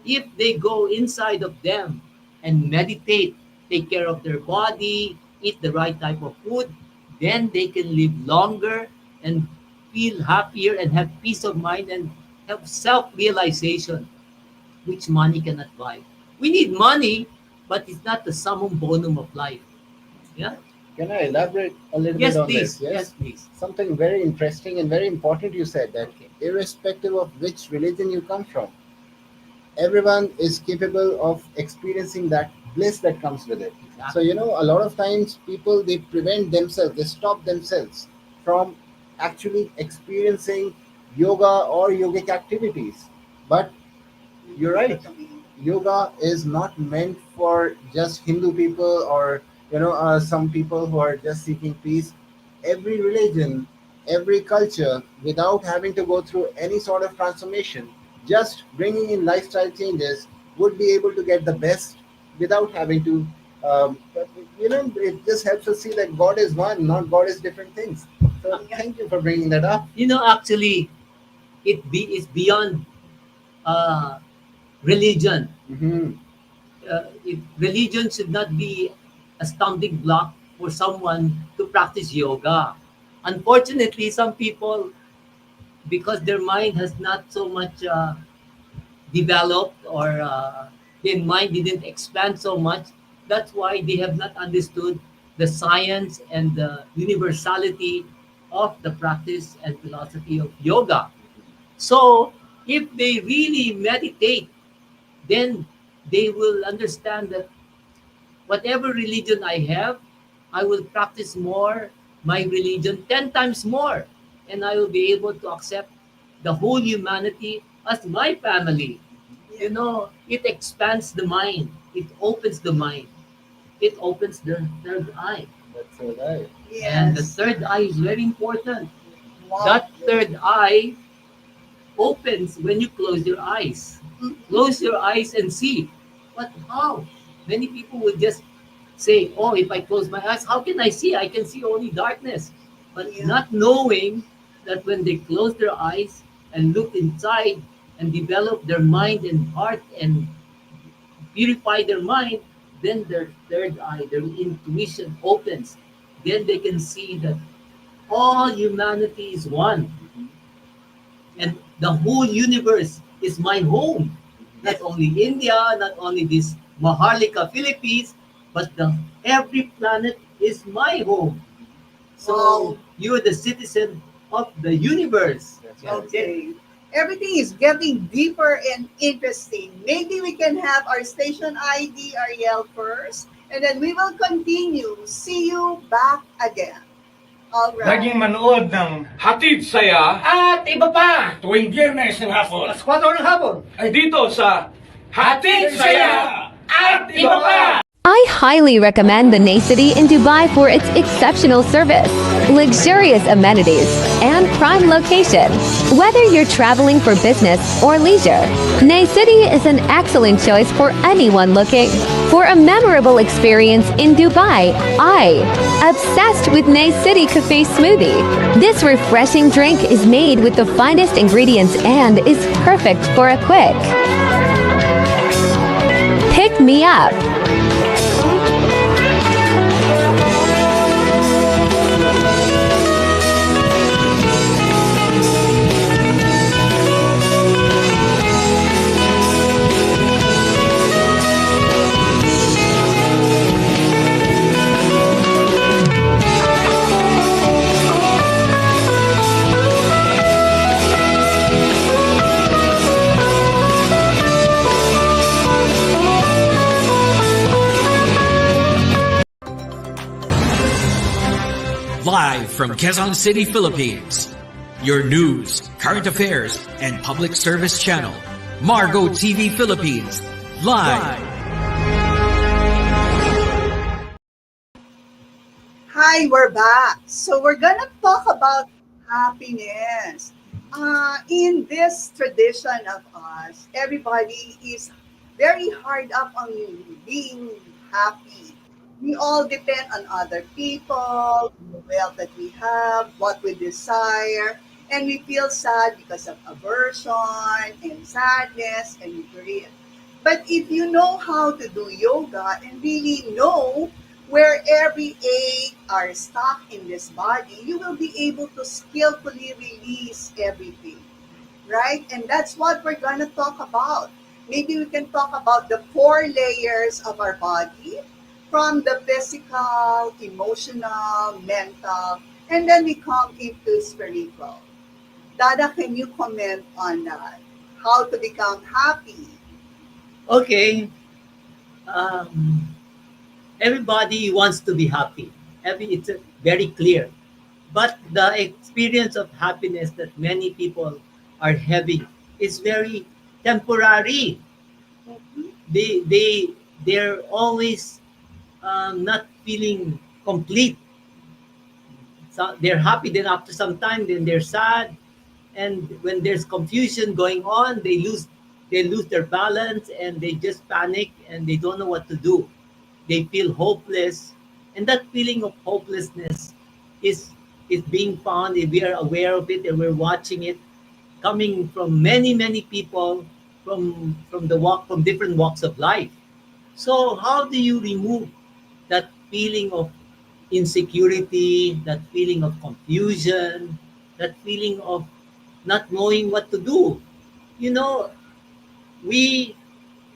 [SPEAKER 23] If they go inside of them and meditate, take care of their body, eat the right type of food, then they can live longer and feel happier and have peace of mind and have self-realization, which money cannot buy. We need money, but it's not the summum bonum of life. Yeah?
[SPEAKER 1] Can I elaborate a little
[SPEAKER 23] Yes,
[SPEAKER 1] bit on
[SPEAKER 23] please.
[SPEAKER 1] this?
[SPEAKER 23] Yes, please.
[SPEAKER 1] Something very interesting and very important you said, that irrespective of which religion you come from, everyone is capable of experiencing that bliss that comes with it. So, a lot of times people, they prevent themselves, they stop themselves from actually experiencing yoga or yogic activities. But you're right, yoga is not meant for just Hindu people or some people who are just seeking peace. Every religion, every culture, without having to go through any sort of transformation, just bringing in lifestyle changes, would be able to get the best without having to. It just helps us see that God is one, not God is different things. So thank you for bringing that up.
[SPEAKER 23] Actually, it's beyond religion. Religion should not be a stumbling block for someone to practice yoga. Unfortunately, some people, because their mind has not so much developed or their mind didn't expand so much, that's why they have not understood the science and the universality of the practice and philosophy of yoga. So, if they really meditate, then they will understand that whatever religion I have, I will practice more my religion 10 times more. And I will be able to accept the whole humanity as my family. It expands the mind. It opens the mind. It opens the third eye.
[SPEAKER 1] That's third eye.
[SPEAKER 23] And the third eye is very important.
[SPEAKER 21] Wow.
[SPEAKER 23] That third eye opens when you close your eyes. Close your eyes and see. But how? Many people would just say, oh, if I close my eyes, how can I see? I can see only darkness. But not knowing that when they close their eyes and look inside and develop their mind and heart and purify their mind, then their third eye, their intuition opens. Then they can see that all humanity is one. And the whole universe is my home. Not only India, not only this Maharlika Philippines, but every planet is my home. So you're the citizen of the universe.
[SPEAKER 21] Okay. Everything is getting deeper and interesting. Maybe we can have our station ID, Ariel, first, and then we will continue. See you back again. All right.
[SPEAKER 20] Laging manood ng Hatid Saya at iba pa tuwing Biyernes ng hapon. Alas 4 ng hapon. Ay dito sa Hatid Saya at iba pa.
[SPEAKER 3] I highly recommend the City in Dubai for its exceptional service, luxurious amenities, and prime location. Whether you're traveling for business or leisure, City is an excellent choice for anyone looking for a memorable experience in Dubai. Obsessed with City Cafe Smoothie. This refreshing drink is made with the finest ingredients and is perfect for a quick pick me up.
[SPEAKER 4] Live from Quezon City, Philippines. Your news, current affairs, and public service channel, MARGOTV Philippines. Live.
[SPEAKER 21] Hi, we're back. So we're gonna talk about happiness. In this tradition of us, everybody is very hard up on being happy. We all depend on other people, the wealth that we have, what we desire, and we feel sad because of aversion and sadness and grief. But if you know how to do yoga and really know where every ache are stuck in this body, you will be able to skillfully release everything, right? And that's what we're going to talk about. Maybe we can talk about the four layers of our body, from the physical, emotional, mental, and then we come into spiritual. Dada, can you comment on that? How to become happy?
[SPEAKER 23] Okay. Um, Everybody wants to be happy. It's very clear. But the experience of happiness that many people are having is very temporary. They're always not feeling complete. So they're happy, then after some time, then they're sad, and when there's confusion going on, they lose their balance and they just panic and they don't know what to do. They feel hopeless, and that feeling of hopelessness is is being found, if we are aware of it and we're watching it, coming from many people, from different walks of life. So how do you remove that feeling of insecurity, that feeling of confusion, that feeling of not knowing what to do? You know, we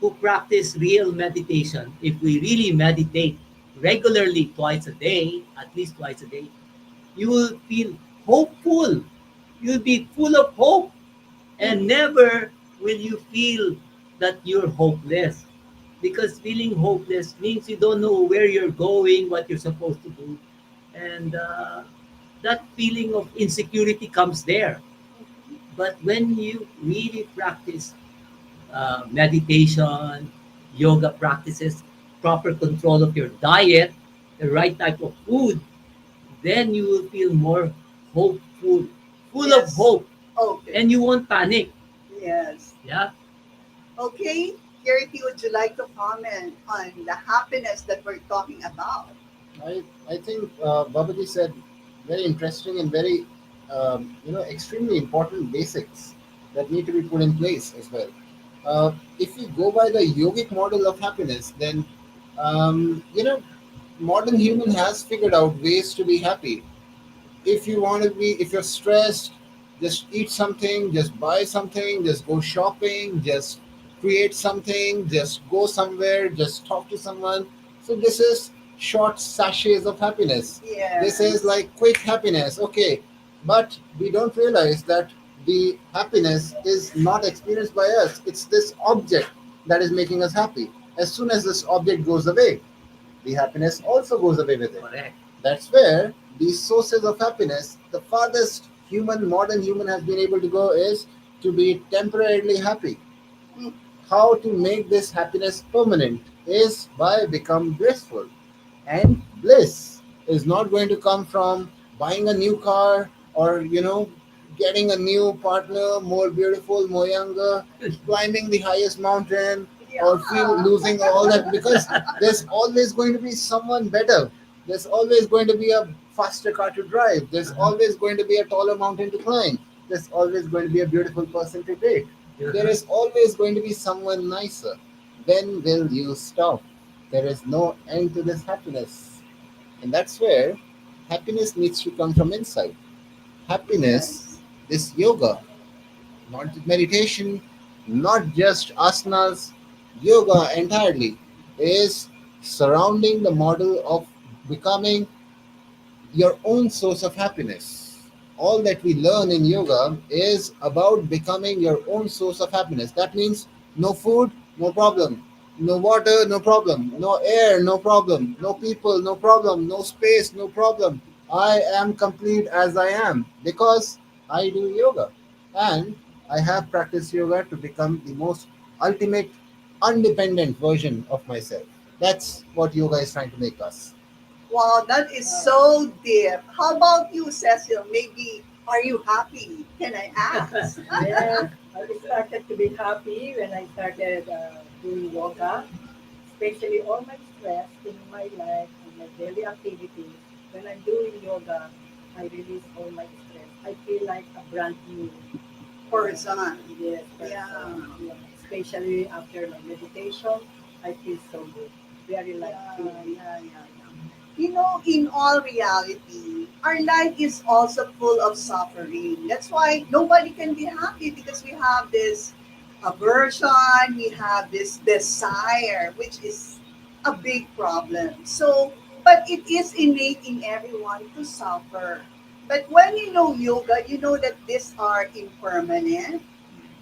[SPEAKER 23] who practice real meditation, if we really meditate regularly twice a day, at least twice a day, you will feel hopeful. You'll be full of hope, and never will you feel that you're hopeless. Because feeling hopeless means you don't know where you're going, what you're supposed to do. And that feeling of insecurity comes there. But when you really practice meditation, yoga practices, proper control of your diet, the right type of food, then you will feel more hopeful, full of
[SPEAKER 21] Yes.
[SPEAKER 23] hope,
[SPEAKER 21] Okay.
[SPEAKER 23] and you won't panic.
[SPEAKER 21] Yes.
[SPEAKER 23] Yeah.
[SPEAKER 21] Okay. Kiriti, would you like to comment on the happiness that we're talking about?
[SPEAKER 1] I think Babaji said very interesting and very extremely important basics that need to be put in place as well. If we go by the yogic model of happiness, then modern human has figured out ways to be happy. If you're stressed, just eat something, just buy something, just go shopping, just create something, just go somewhere, just talk to someone. So this is short sachets of happiness. This is
[SPEAKER 21] Yes.
[SPEAKER 1] like quick happiness, okay. But we don't realize that the happiness is not experienced by us. It's this object that is making us happy. As soon as this object goes away, the happiness also goes away with it.
[SPEAKER 23] Correct.
[SPEAKER 1] That's where these sources of happiness, the farthest modern human has been able to go is to be temporarily happy. How to make this happiness permanent? is by become blissful. And bliss is not going to come from buying a new car or, getting a new partner, more beautiful, more younger, climbing the highest mountain, or feel losing all that, because there's always going to be someone better. There's always going to be a faster car to drive. There's always going to be a taller mountain to climb. There's always going to be a beautiful person to date. There is always going to be someone nicer. When will you stop? There is no end to this happiness. And that's where happiness needs to come from inside. Happiness is yoga, not meditation, not just asanas. Yoga entirely is surrounding the model of becoming your own source of happiness. All that we learn in yoga is about becoming your own source of happiness. That means no food, no problem. No water, no problem. No air, no problem. No people, no problem. No space, no problem. I am complete as I am because I do yoga. And I have practiced yoga to become the most ultimate, independent version of myself. That's what yoga is trying to make us.
[SPEAKER 21] Wow, that is so deep. How about you, Cecil? Maybe are you happy? Can I ask?
[SPEAKER 24] Yes, I started to be happy when I started doing yoga, especially all my stress in my life and my daily activities. When I'm doing yoga, I release all my stress. I feel like a brand new
[SPEAKER 21] Person.
[SPEAKER 24] yes,
[SPEAKER 21] Yeah.
[SPEAKER 24] person. Yeah. Especially after my meditation, I feel so good. Very like free.
[SPEAKER 21] In all reality, our life is also full of suffering. That's why nobody can be happy because we have this aversion, we have this desire, which is a big problem. So, but it is innate in everyone to suffer. But when you know yoga, you know that these are impermanent,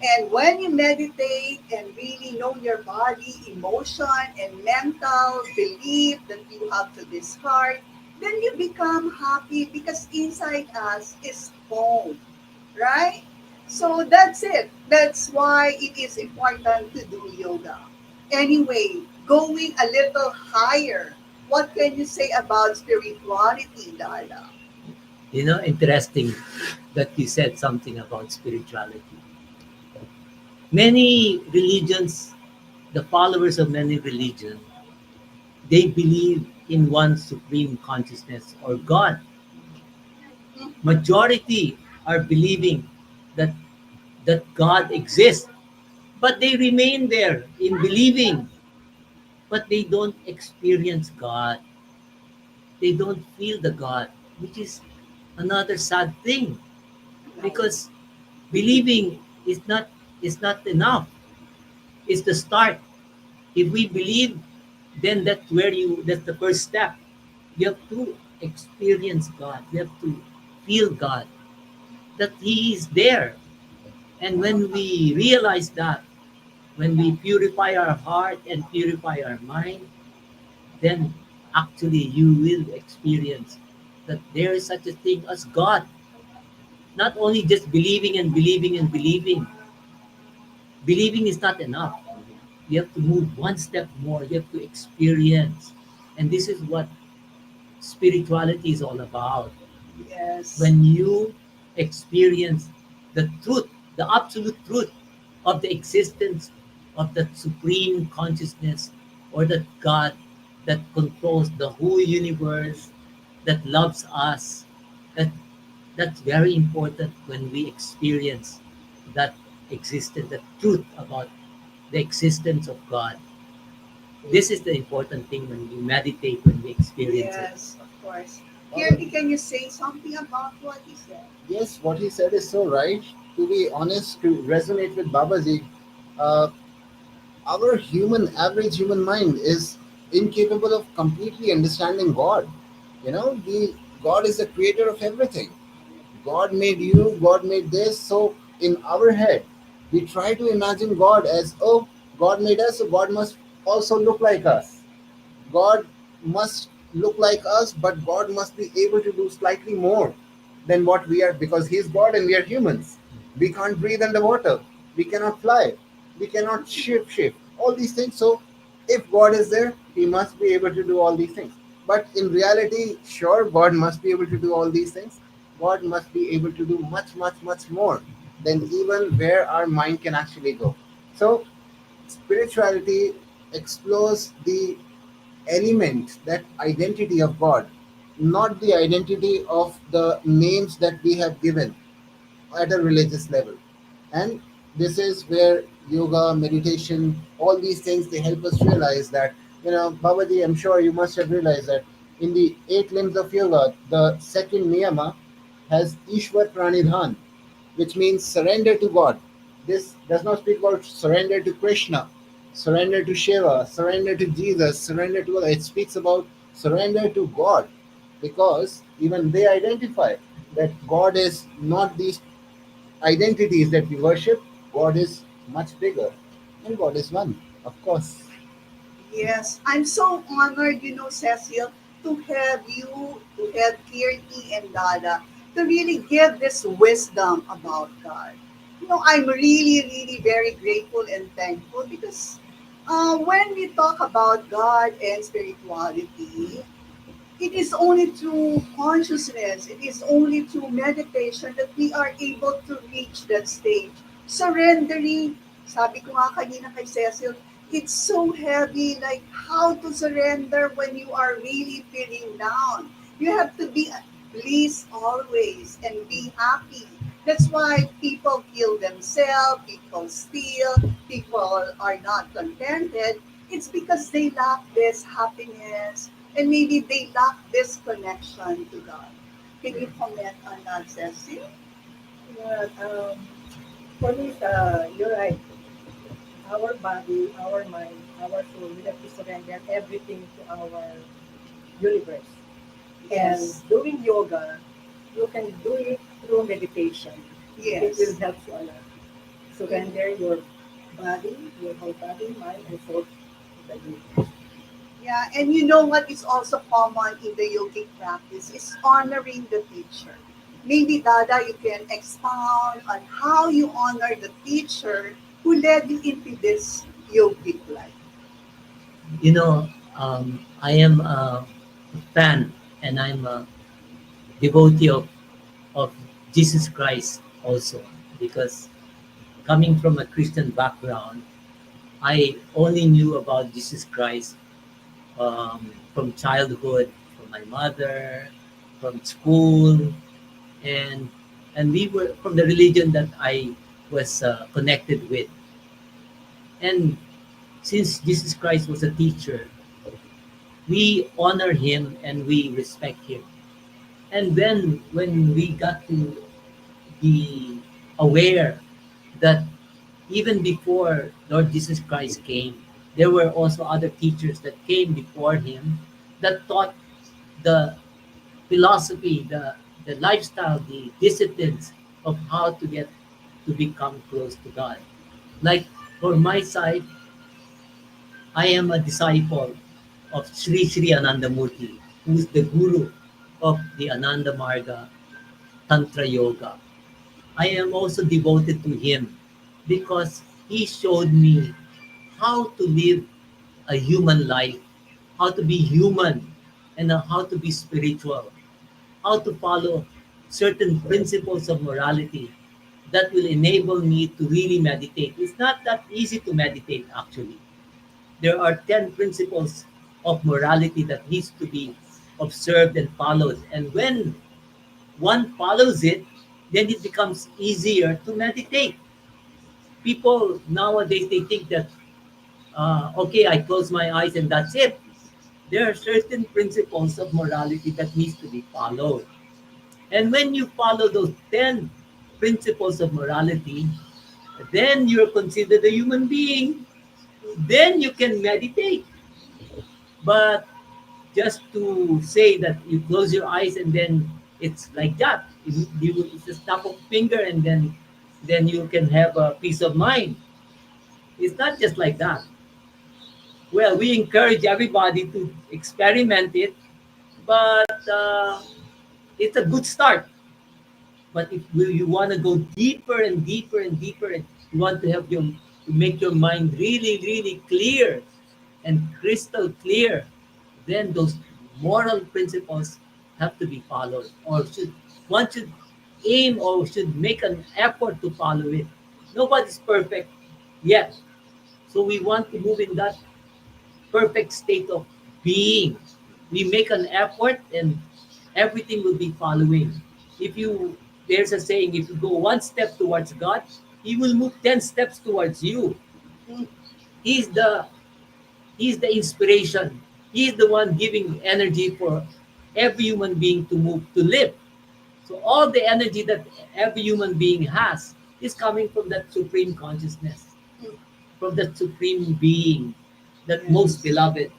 [SPEAKER 21] and when you meditate and really know your body, emotion, and mental belief that you have to discard, then you become happy because inside us is home, right? So that's it. That's why it is important to do yoga. Anyway, going a little higher, what can you say about spirituality, Darla?
[SPEAKER 23] Interesting that you said something about spirituality. Many religions, the followers of many religions, they believe in one supreme consciousness or God. Majority are believing that God exists, but they remain there in believing, but they don't experience God. They don't feel the God, which is another sad thing because believing is not enough. It's the start. If we believe, then that's the first step. You have to experience God. You have to feel God, that He is there. And when we realize that, when we purify our heart and purify our mind, then actually you will experience that there is such a thing as God. Not only just believing and believing and believing. Believing is not enough. You have to move one step more. You have to experience. And this is what spirituality is all about.
[SPEAKER 21] Yes.
[SPEAKER 23] When you experience the truth, the absolute truth of the existence of that supreme consciousness or that God that controls the whole universe, that loves us, that that's very important when we experience that existence, the truth about the existence of God. This is the important thing when we meditate, when we experience it.
[SPEAKER 21] Yes, of course. Kirby, can you say something about what he said?
[SPEAKER 1] Yes, what he said is so right. To be honest, to resonate with Babaji, uh, our average human mind is incapable of completely understanding God. The God is the creator of everything. God made you, God made this. So in our head, we try to imagine God as, oh, God made us, so God must also look like us. God must look like us, but God must be able to do slightly more than what we are because He's God and we are humans. We can't breathe underwater. We cannot fly. We cannot shift. All these things. So If God is there, He must be able to do all these things. But in reality, sure, God must be able to do all these things. God must be able to do much, much, much more than even where our mind can actually go. So, spirituality explores the element, that identity of God, not the identity of the names that we have given at a religious level. And this is where yoga, meditation, all these things, they help us realize that, Babaji, I'm sure you must have realized that in the eight limbs of yoga, the second niyama has Ishwar Pranidhan, which means surrender to God. This does not speak about surrender to Krishna, surrender to Shiva, surrender to Jesus, surrender to Allah. It speaks about surrender to God, because even they identify that God is not these identities that we worship. God is much bigger, and God is one, of course.
[SPEAKER 21] Yes, I'm so honored, Cecil, to have you, to have Kirti and Dada, to really give this wisdom about God. I'm really, really very grateful and thankful because when we talk about God and spirituality, it is only through consciousness, it is only through meditation that we are able to reach that stage. Surrendering, sabi ko nga kanina kay Cecil, it's so heavy, like how to surrender when you are really feeling down. You have to be at bliss always and be happy. That's why people kill themselves, people steal, people are not contented. It's because they lack this happiness, and maybe they lack this connection to God. Can you comment on that, Cecil?
[SPEAKER 24] Yeah, for me, you're right. Our body, our mind, our soul, we have to surrender everything to our universe. And
[SPEAKER 21] Yes.
[SPEAKER 24] doing yoga, you can do it through meditation. It will
[SPEAKER 21] Yes.
[SPEAKER 24] help you a lot. Surrender your body, your whole body, mind, and soul to the universe.
[SPEAKER 21] Yeah, and you know what is also common in the yogic practice is honoring the teacher. Maybe Dada, you can expound on how you honor the teacher who led you into this yogic life.
[SPEAKER 23] I am a fan and I'm a devotee of Jesus Christ also because coming from a Christian background, I only knew about Jesus Christ from childhood, from my mother, from school, and we were from the religion that I was connected with. And since Jesus Christ was a teacher, we honor him and we respect him. And then when we got to be aware that even before Lord Jesus Christ came, there were also other teachers that came before him that taught the philosophy, the lifestyle, the disciplines of how to get to become close to God. Like for my side, I am a disciple of Sri Sri Anandamurti, who is the guru of the Ananda Marga Tantra Yoga. I am also devoted to him because he showed me how to live a human life, how to be human, and how to be spiritual, how to follow certain principles of morality that will enable me to really meditate. It's not that easy to meditate, actually. There are 10 principles of morality that needs to be observed and followed. And when one follows it, then it becomes easier to meditate. People nowadays, they think that, okay, I close my eyes and that's it. There are certain principles of morality that needs to be followed. And when you follow those 10 principles of morality, then you're considered a human being. Then you can meditate. But just to say that you close your eyes and then it's like that, it's a snap of finger and then you can have a peace of mind. It's not just like that. Well, we encourage everybody to experiment it, but it's a good start. But if you want to go deeper and deeper and deeper, and you want to have to make your mind really, really clear, and crystal clear, then those moral principles have to be followed, or one should aim or should make an effort to follow it. Nobody's perfect yet. So we want to move in that perfect state of being. We make an effort and everything will be following. If you, there's a saying, if you go one step towards God, He will move 10 steps towards you. He's the He's the inspiration. He's the one giving energy for every human being to move, to live. So all the energy that every human being has is coming from that supreme consciousness, from that supreme being, that most beloved.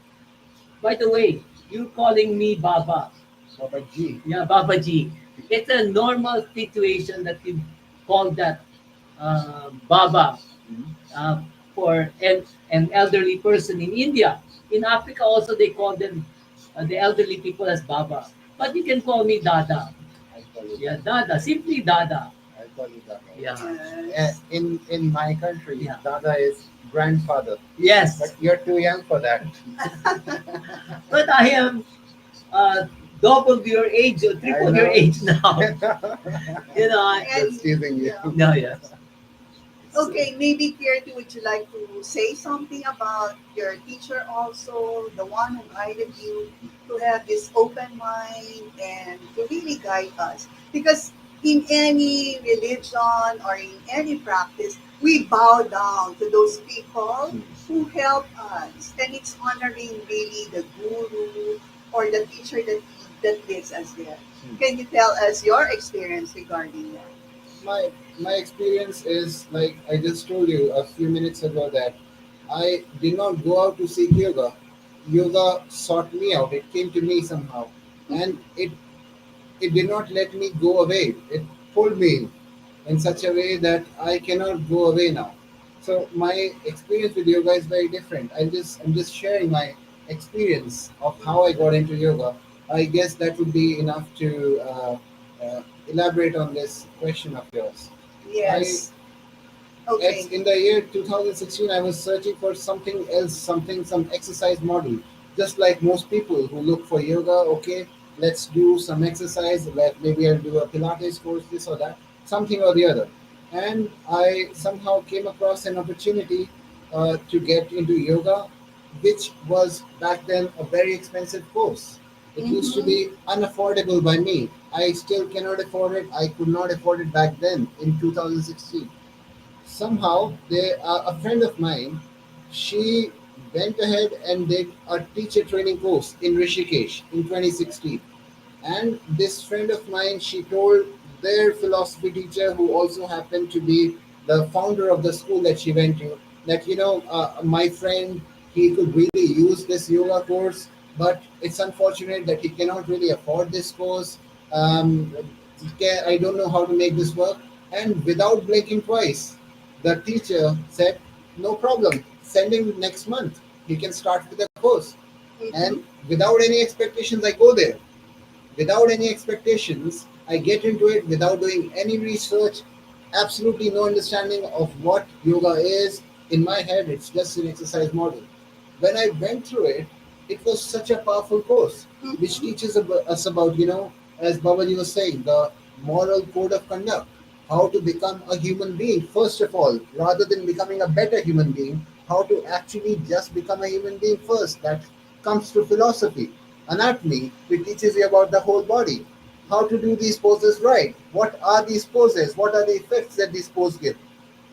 [SPEAKER 23] By the way, you're calling me Baba.
[SPEAKER 1] Baba G.
[SPEAKER 23] Yeah, Baba G. It's a normal situation that you call that Baba uh, for an elderly person in India. In Africa also they call them the elderly people as Baba. But you can call me Dada. Yeah, Dada. Simply Dada.
[SPEAKER 1] I call you Dada.
[SPEAKER 23] Yeah.
[SPEAKER 1] In my country, Dada is grandfather.
[SPEAKER 23] Yes.
[SPEAKER 1] But you're too young for that.
[SPEAKER 23] But I am double your age or triple your age now. You know,
[SPEAKER 1] That's teasing you.
[SPEAKER 23] No, yes.
[SPEAKER 21] Okay, maybe Kirti, would you like to say something about your teacher also, the one who guided you to have this open mind and to really guide us? Because in any religion or in any practice, we bow down to those people who help us. And it's honoring really the guru or the teacher that leads us there. Can you tell us your experience regarding that?
[SPEAKER 1] My experience is like I just told you a few minutes ago that I did not go out to seek yoga. Yoga sought me out. It came to me somehow, and it did not let me go away. It pulled me in such a way that I cannot go away now. So my experience with yoga is very different. I'm just sharing my experience of how I got into yoga. I guess that would be enough to elaborate on this question of yours.
[SPEAKER 21] Yes. Okay.
[SPEAKER 1] In the year 2016, I was searching for something else, some exercise model. Just like most people who look for yoga, okay, let's do some exercise. Maybe I'll do a Pilates course, this or that, something or the other. And I somehow came across an opportunity to get into yoga, which was back then a very expensive course. It used to be unaffordable by me. I still cannot afford it. I could not afford it back then in 2016. Somehow, a friend of mine, she went ahead and did a teacher training course in Rishikesh in 2016. And this friend of mine, she told their philosophy teacher, who also happened to be the founder of the school that she went to, that, my friend, he could really use this yoga course, but it's unfortunate that he cannot really afford this course. I don't know how to make this work. And without blinking twice, the teacher said, no problem, send him next month. He can start with the course. And without any expectations, I go there. Without any expectations, I get into it without doing any research, absolutely no understanding of what yoga is. In my head, it's just an exercise model. When I went through it, it was such a powerful course, which teaches us about, as Babaji was saying, the moral code of conduct, how to become a human being, first of all, rather than becoming a better human being, how to actually just become a human being first. That comes through philosophy. Anatomy, which teaches you about the whole body, how to do these poses right, what are these poses, what are the effects that these poses give.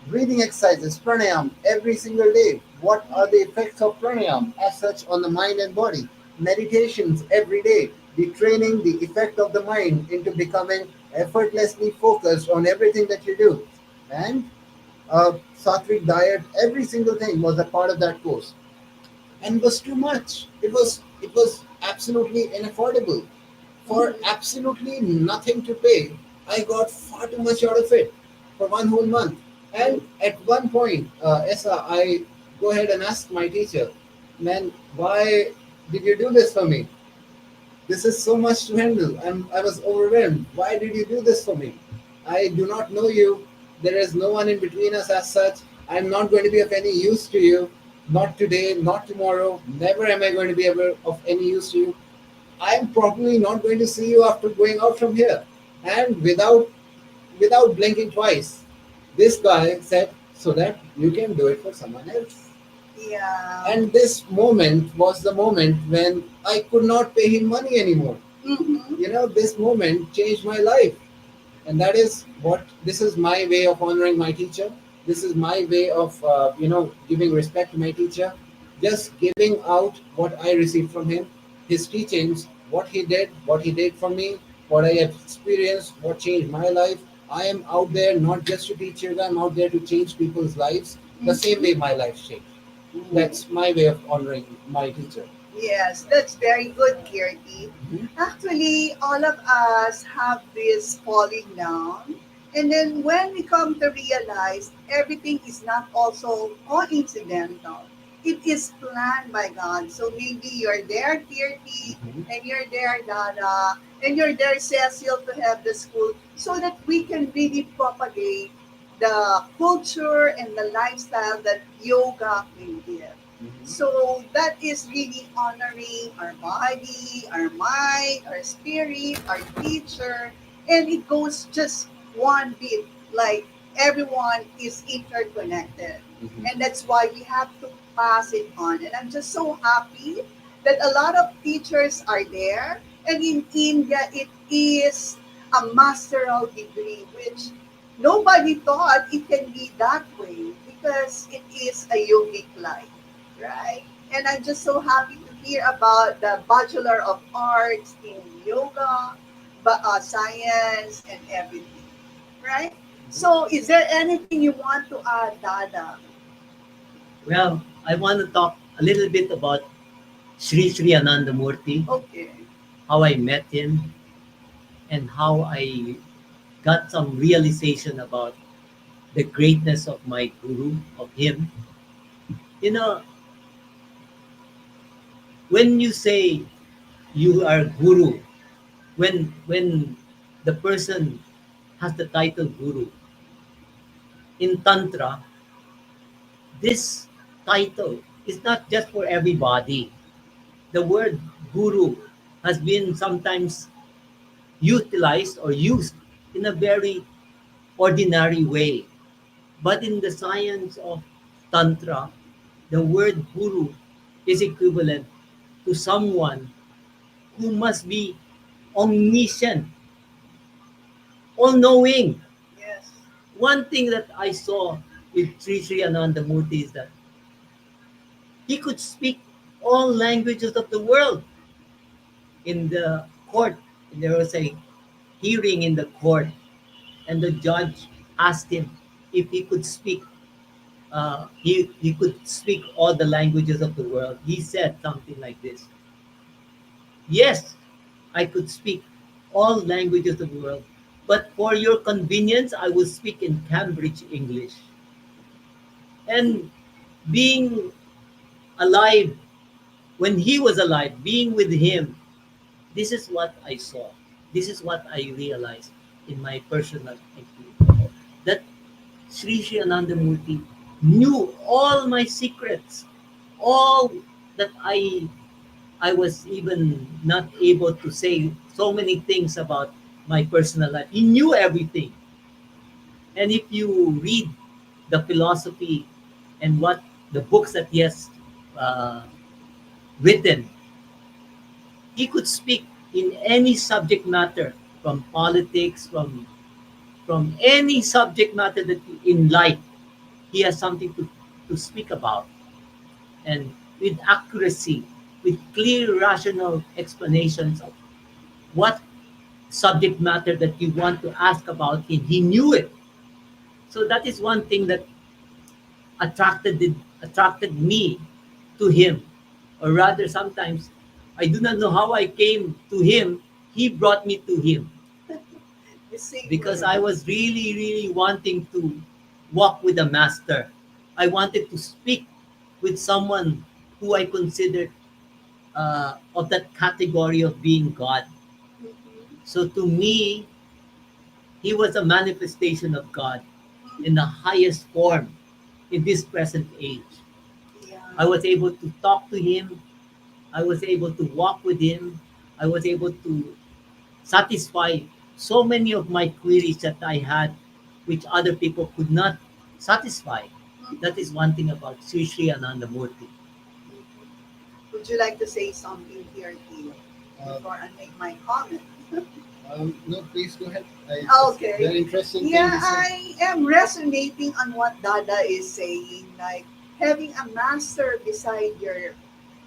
[SPEAKER 1] Breathing exercises, pranayam, every single day. What are the effects of pranayam as such on the mind and body? Meditations every day. The training, the effect of the mind into becoming effortlessly focused on everything that you do. And sattvic diet, every single thing was a part of that course. And it was too much. It was absolutely unaffordable. For absolutely nothing to pay, I got far too much out of it for one whole month. And at one point, Esa, I go ahead and ask my teacher, man, why did you do this for me? This is so much to handle. I was overwhelmed. Why did you do this for me? I do not know you. There is no one in between us as such. I'm not going to be of any use to you. not today, not tomorrow, never am I going to be ever of any use to you. I am probably not going to see you after going out from here. And without blinking twice, this guy said, so that you can do it for someone else.
[SPEAKER 21] Yeah.
[SPEAKER 1] And this moment was the moment when I could not pay him money anymore. This moment changed my life. And that is what, this is my way of honoring my teacher. This is my way of, giving respect to my teacher. Just giving out what I received from him, his teachings, what he did for me, what I have experienced, what changed my life. I am out there not just to teach yoga, I'm out there to change people's lives the same way my life changed. That's my way of honoring my teacher.
[SPEAKER 21] Yes, that's very good, Kirti. Actually, all of us have this falling down. And then when we come to realize everything is not also coincidental, it is planned by God. So maybe you're there, Kirti, and you're there, Dada, and you're there, Cecil, to have the school so that we can really propagate the culture and the lifestyle that yoga can give. So that is really honoring our body, our mind, our spirit, our teacher, and it goes just one bit like everyone is interconnected. And that's why we have to pass it on. And I'm just so happy that a lot of teachers are there. And in India, it is a masteral degree, which nobody thought it can be that way because it is a yogic life, right? And I'm just so happy to hear about the Bachelor of Arts in Yoga, Science, and everything, right? So, is there anything you want to add, Dada?
[SPEAKER 23] Well, I want to talk a little bit about Sri Anandamurti,
[SPEAKER 21] Okay.
[SPEAKER 23] how I met him, and how I got some realization about the greatness of my guru, of him. You know, when you say you are guru, when the person has the title guru, in Tantra, this title is not just for everybody. The word guru has been sometimes utilized or used in a very ordinary way. But in the science of Tantra, the word guru is equivalent to someone who must be omniscient, all knowing.
[SPEAKER 21] Yes.
[SPEAKER 23] One thing that I saw with Sri Anandamurti is that he could speak all languages of the world. In the court, there was a hearing in the court, and the judge asked him if he could speak. He could speak all the languages of the world. He said something like this: "Yes, I could speak all languages of the world, but for your convenience, I will speak in Cambridge English." And being alive, when he was alive, being with him, this is what I saw. This is what I realized in my personal experience. That Sri Anandamurti knew all my secrets, all that I was even not able to say so many things about my personal life. He knew everything. And if you read the philosophy and what the books that he has uh, written, he could speak in any subject matter, from politics, from any subject matter that in life he has something to speak about, and with accuracy, with clear rational explanations of what subject matter that you want to ask about him. He knew it. So that is one thing that attracted me to him. Or rather, sometimes I do not know how I came to him. He brought me to him because I was really, really wanting to walk with the master. I wanted to speak with someone who I considered of that category of being God. So to me, he was a manifestation of God in the highest form in this present age. I was able to talk to him. I was able to walk with him. I was able to satisfy so many of my queries that I had, which other people could not satisfy. That is one thing about Sri Sri Anandamurti.
[SPEAKER 21] Would you like to say something here, Theo, before I make my comment?
[SPEAKER 1] No, please go ahead.
[SPEAKER 21] Okay.
[SPEAKER 1] Very interesting.
[SPEAKER 21] Yeah,
[SPEAKER 1] thing to say.
[SPEAKER 21] I am resonating on what Dada is saying. Like having a master beside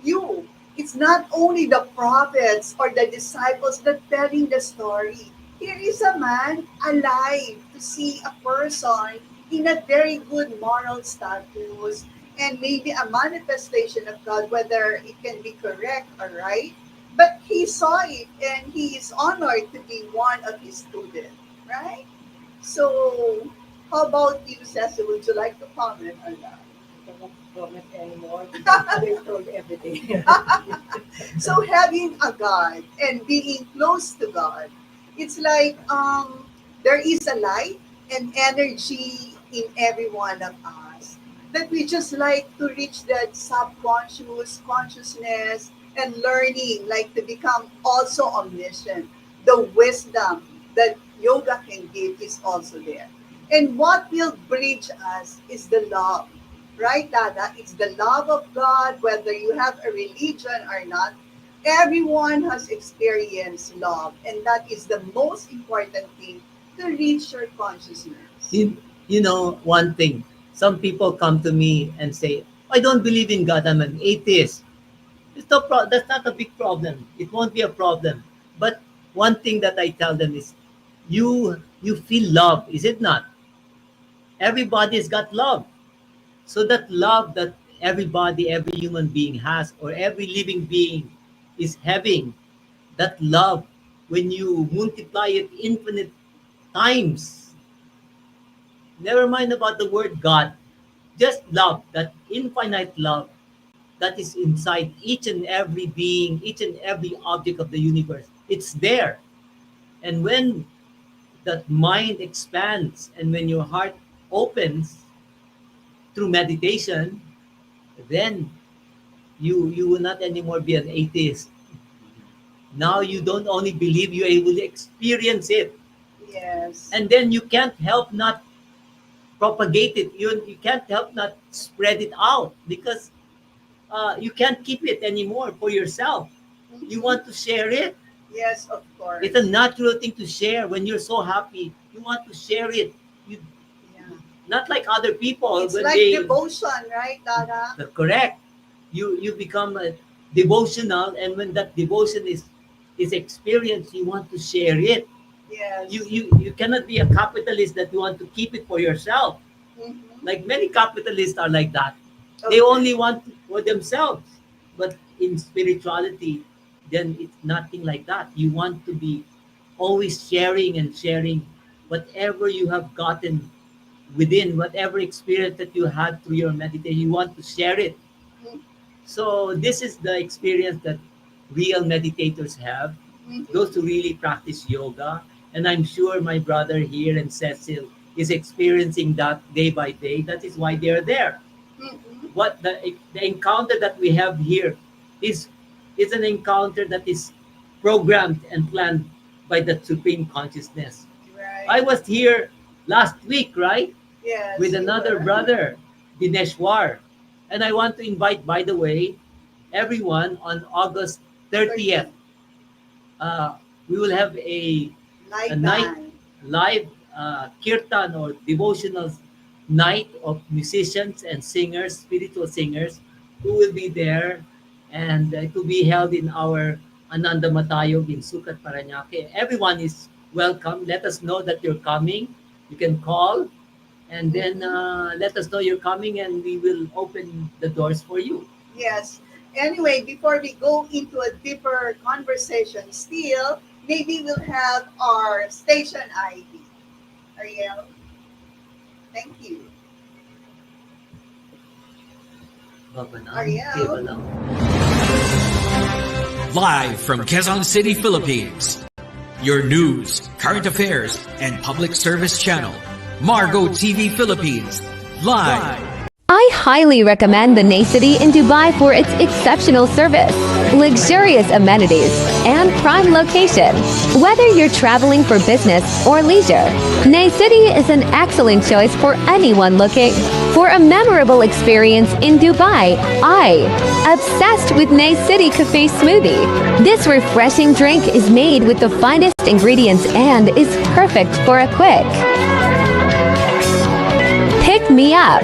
[SPEAKER 21] you. It's not only the prophets or the disciples that telling the story. Here is a man alive to see a person in a very good moral status and maybe a manifestation of God, whether it can be correct or right. But he saw it and he is honored to be one of his students, right? So, how about you, Cecil? Would you like to comment on that?
[SPEAKER 24] I don't comment anymore. They've told everything.
[SPEAKER 21] So having a God and being close to God, it's like there is a light and energy in every one of us that we just like to reach that subconscious consciousness and learning, like to become also omniscient. The wisdom that yoga can give is also there. And what will bridge us is the love. Right, Dada? It's the love of God, whether you have a religion or not. Everyone has experienced love, and that is the most important thing to reach your consciousness.
[SPEAKER 23] You know, one thing, some people come to me and say, I don't believe in God, I'm an atheist. That's not a big problem. It won't be a problem. But one thing that I tell them is, you feel love, is it not? Everybody's got love. So that love that everybody, every human being has, or every living being is having, that love, when you multiply it infinite times, never mind about the word God, just love, that infinite love that is inside each and every being, each and every object of the universe. It's there. And when that mind expands and when your heart opens through meditation, then you will not anymore be an atheist. Now you don't only believe, you're able to experience it.
[SPEAKER 21] Yes.
[SPEAKER 23] And then you can't help not propagate it. You can't help not spread it out because you can't keep it anymore for yourself. You want to share it.
[SPEAKER 21] Yes, of course.
[SPEAKER 23] It's a natural thing to share. When you're so happy, you want to share it. You, not like other people.
[SPEAKER 21] It's
[SPEAKER 23] when
[SPEAKER 21] like
[SPEAKER 23] they,
[SPEAKER 21] devotion, right, Dada?
[SPEAKER 23] correct. You become devotional, and when that devotion is experienced, you want to share it.
[SPEAKER 21] Yes.
[SPEAKER 23] You cannot be a capitalist that you want to keep it for yourself.
[SPEAKER 21] Mm-hmm.
[SPEAKER 23] Like many capitalists are like that. They only want for themselves. But in spirituality, then it's nothing like that. You want to be always sharing and sharing whatever you have gotten within, whatever experience that you had through your meditation. You want to share it. So this is the experience that real meditators have, those who really practice yoga. And I'm sure my brother here and Cecil is experiencing that day by day. That is why they're there. What the encounter that we have here is an encounter that is programmed and planned by the Supreme Consciousness.
[SPEAKER 21] Right.
[SPEAKER 23] I was here last week, right?
[SPEAKER 21] Yes,
[SPEAKER 23] With
[SPEAKER 21] you
[SPEAKER 23] another
[SPEAKER 21] were.
[SPEAKER 23] brother, Dineshwar. And I want to invite, by the way, everyone on August 30th. We will have a
[SPEAKER 21] Live
[SPEAKER 23] night
[SPEAKER 21] band.
[SPEAKER 23] live kirtan or devotional night of musicians and singers, spiritual singers, who will be there, and it will be held in our Ananda Matayog in Sucat, Parañaque. Everyone is welcome. Let us know that you're coming. You can call, and then let us know you're coming, and we will open the doors for you.
[SPEAKER 21] Yes. Anyway, before we go into a deeper conversation, still, maybe we'll have our station ID. Ariel. Thank you. Ariel.
[SPEAKER 4] Live from Quezon City, Philippines. Your news, current affairs, and public service channel, MARGOTV Philippines. Live.
[SPEAKER 3] I highly recommend the City in Dubai for its exceptional service, luxurious amenities, and prime location. Whether you're traveling for business or leisure, City is an excellent choice for anyone looking for a memorable experience in Dubai. I obsessed with City Cafe Smoothie. This refreshing drink is made with the finest ingredients and is perfect for a quick pick me up.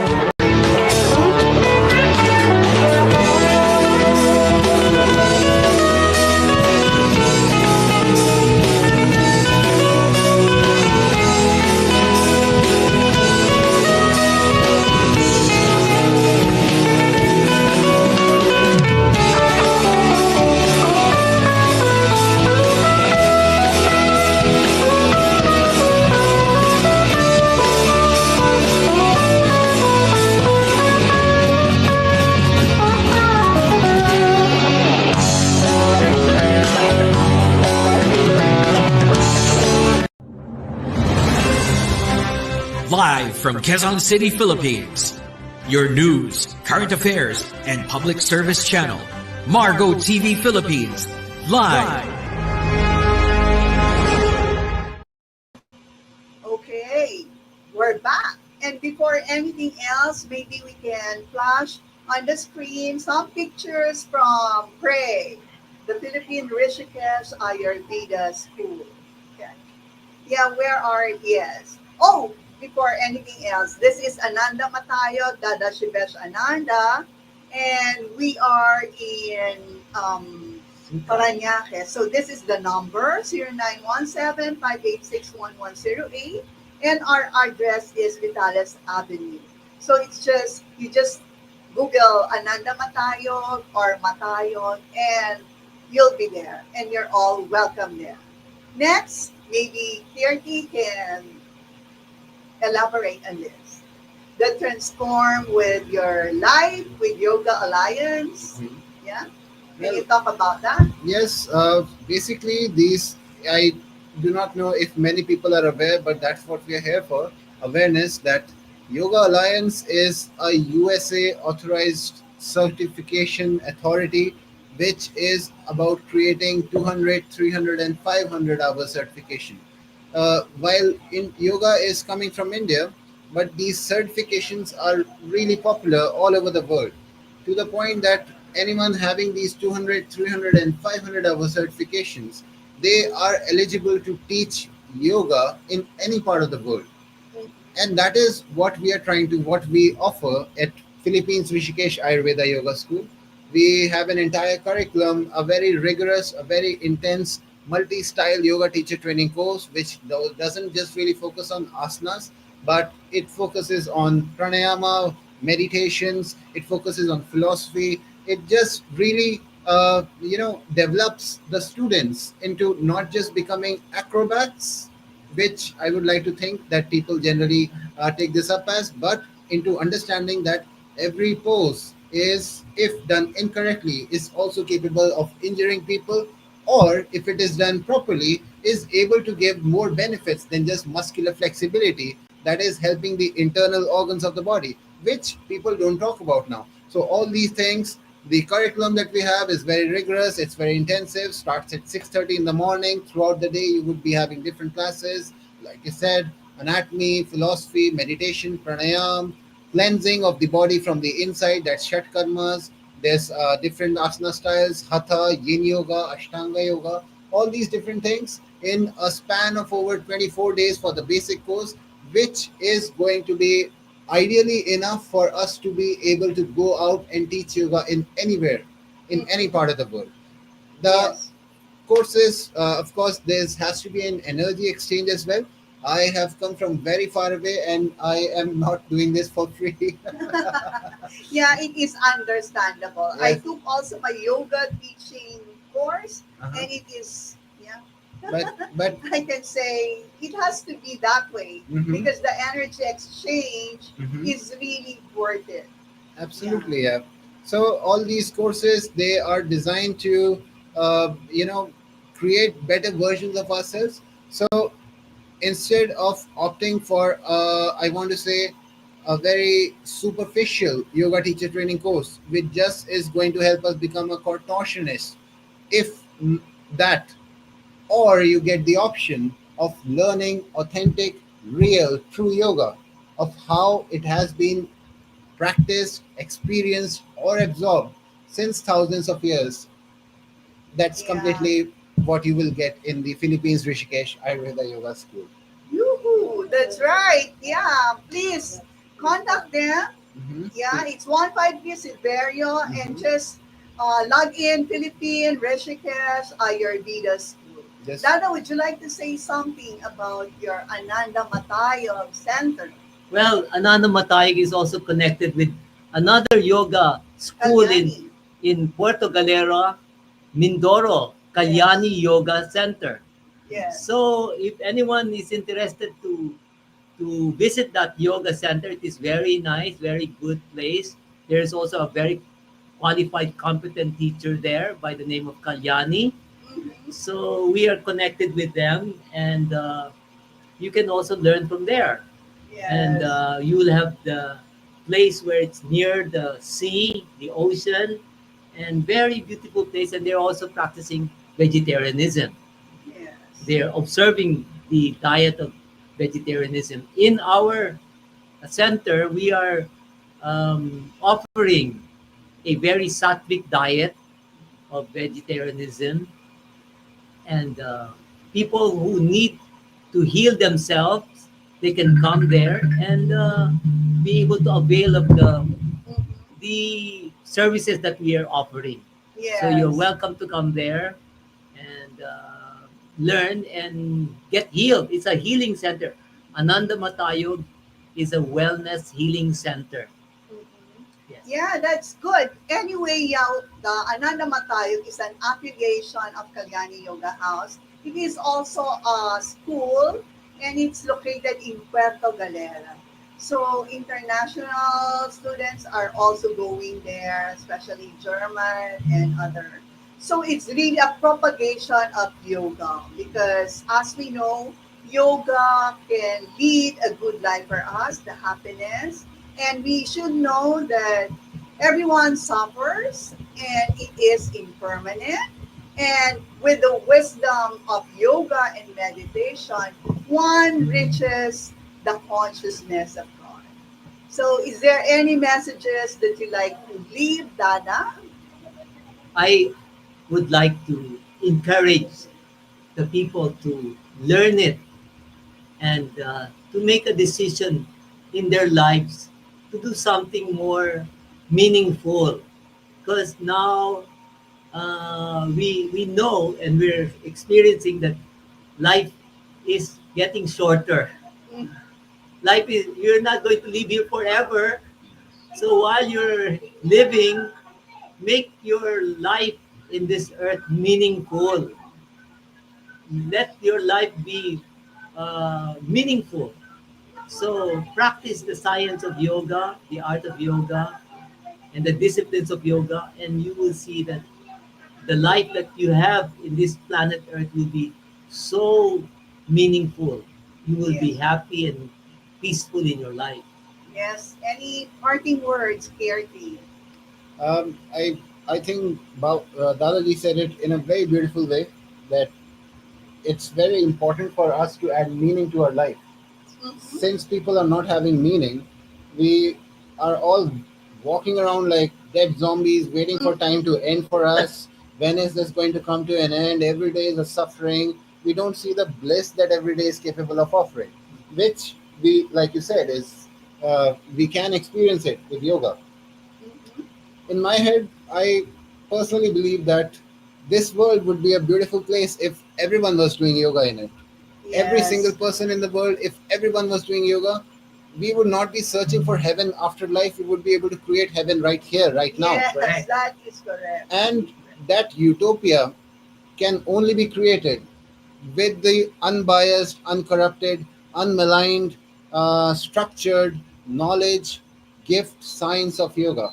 [SPEAKER 4] Live from Quezon City, Philippines. Your news, current affairs, and public service channel, MARGOTV Philippines. Live.
[SPEAKER 21] Okay, we're back. And before anything else, maybe we can flash on the screen some pictures from PRE, the Philippine Rishikesh Ayurveda School. Okay. Yeah, where are, yes. Oh, before anything else, this is Ananda Matayo, Dada Shivesh Ananda, and we are in Parañaque. So this is the number, 0917-586-1108, and our address is Vitales Avenue. So it's just, you just Google Ananda Matayo or Matayo, and you'll be there, and you're all welcome there. Next, maybe Kirti can elaborate on this. The transform with your life, with Yoga Alliance. Yeah? Can you talk about that?
[SPEAKER 1] Yes, basically these, I do not know if many people are aware, but that's what we are here for, awareness that Yoga Alliance is a USA authorized certification authority which is about creating 200, 300 and 500 hour certification. While in yoga is coming from India, but these certifications are really popular all over the world to the point that anyone having these 200, 300 and 500 hour certifications, they are eligible to teach yoga in any part of the world. And that is what we offer at Philippines Rishikesh Ayurveda Yoga School. We have an entire curriculum, a very rigorous, a very intense multi-style yoga teacher training course, which doesn't just really focus on asanas, but it focuses on pranayama, meditations, it focuses on philosophy. It just really, develops the students into not just becoming acrobats, which I would like to think that people generally take this up as, but into understanding that every pose is, if done incorrectly, is also capable of injuring people, or if it is done properly, is able to give more benefits than just muscular flexibility, that is helping the internal organs of the body, which people don't talk about now. So all these things, the curriculum that we have is very rigorous, it's very intensive, starts at 6:30 in the morning. Throughout the day, you would be having different classes, like you said, anatomy, philosophy, meditation, pranayam, cleansing of the body from the inside, that's Shat Karmas. There's different asana styles, Hatha, Yin Yoga, Ashtanga Yoga, all these different things in a span of over 24 days for the basic course, which is going to be ideally enough for us to be able to go out and teach yoga in anywhere, in any part of the world. The courses, of course, there has to be an energy exchange as well. I have come from very far away and I am not doing this for free.
[SPEAKER 21] Yeah, it is understandable. I
[SPEAKER 1] Yes.
[SPEAKER 21] took also my yoga teaching course,
[SPEAKER 1] Uh-huh.
[SPEAKER 21] and it is, yeah.
[SPEAKER 1] But
[SPEAKER 21] I can say it has to be that way
[SPEAKER 1] Mhm.
[SPEAKER 21] because the energy exchange
[SPEAKER 1] Mhm.
[SPEAKER 21] is really worth it.
[SPEAKER 1] Absolutely, yeah. So all these courses, they are designed to, uh, you know, create better versions of ourselves. So instead of opting for, I want to say, a very superficial yoga teacher training course, which just is going to help us become a contortionist, if that, or you get the option of learning authentic, real, true yoga, of how it has been practiced, experienced, or absorbed since thousands of years. That's completely what you will get in the Philippines Rishikesh Ayurveda Yoga School.
[SPEAKER 21] Yoo-hoo, that's right. Yeah, please contact them. Yeah, it's 153 Silverio and just log in Philippine Rishikesh Ayurveda School.
[SPEAKER 1] Yes.
[SPEAKER 21] Dada, would you like to say something about your Ananda Matayog Center?
[SPEAKER 23] Well, Ananda Matayog is also connected with another yoga school in Puerto Galera, Mindoro, Kalyani Yoga Center.
[SPEAKER 21] Yes.
[SPEAKER 23] So if anyone is interested to visit that yoga center, it is very nice, very good place. There's also a very qualified, competent teacher there by the name of Kalyani. So we are connected with them, and you can also learn from there. And you will have the place where it's near the sea, the ocean, and very beautiful place. And they're also practicing vegetarianism.
[SPEAKER 21] Yes.
[SPEAKER 23] They're observing the diet of vegetarianism. In our center, we are offering a very sattvic diet of vegetarianism, and people who need to heal themselves, they can come there and be able to avail of the services that we are offering. So you're
[SPEAKER 21] Yes.
[SPEAKER 23] welcome to come there and learn and get healed. It's a healing center. Ananda Matayog is a wellness healing center.
[SPEAKER 21] Yeah, that's good. Anyway, the Ananda Matayog is an affiliation of Kalyani Yoga House. It is also a school and it's located in Puerto Galera. So international students are also going there, especially German and other. So it's really a propagation of yoga because as we know, yoga can lead a good life for us, the happiness, and we should know that everyone suffers and it is impermanent. And with the wisdom of yoga and meditation, one reaches the consciousness of God. So, is there any messages that you like to leave, Dada?
[SPEAKER 23] I would like to encourage the people to learn it and to make a decision in their lives to do something more meaningful. Because now we know and we're experiencing that life is getting shorter. Life is, you're not going to live here forever. So while you're living, make your life in this earth meaningful. Let your life be meaningful. So practice the science of yoga, the art of yoga, and the disciplines of yoga, and you will see that the life that you have in this planet Earth will be so meaningful. You will be happy and peaceful in your life.
[SPEAKER 21] Yes. Any parting words, Kirti?
[SPEAKER 1] I think Dadaji said it in a very beautiful way, that it's very important for us to add meaning to our life. Since people are not having meaning, we are all walking around like dead zombies, waiting for time to end for us. When is this going to come to an end? Every day is a suffering. We don't see the bliss that every day is capable of offering, which we, like you said, is we can experience it with yoga. In my head, I personally believe that this world would be a beautiful place if everyone was doing yoga in it. Every single person in the world, if everyone was doing yoga, we would not be searching for heaven after life. We would be able to create heaven right here, right now.
[SPEAKER 21] Yes, that is correct.
[SPEAKER 1] And that utopia can only be created with the unbiased, uncorrupted, unmaligned, structured knowledge, gift, science of yoga.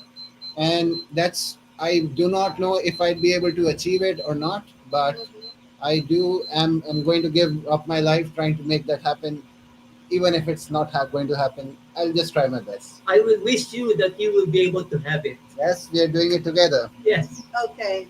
[SPEAKER 1] And that's, I do not know if I'd be able to achieve it or not, but I do am going to give up my life trying to make that happen even if it's not going to happen, I'll just try my best.
[SPEAKER 23] I will wish you that you will be able to have it.
[SPEAKER 1] Yes, we are doing it together.
[SPEAKER 23] Yes.
[SPEAKER 21] Okay.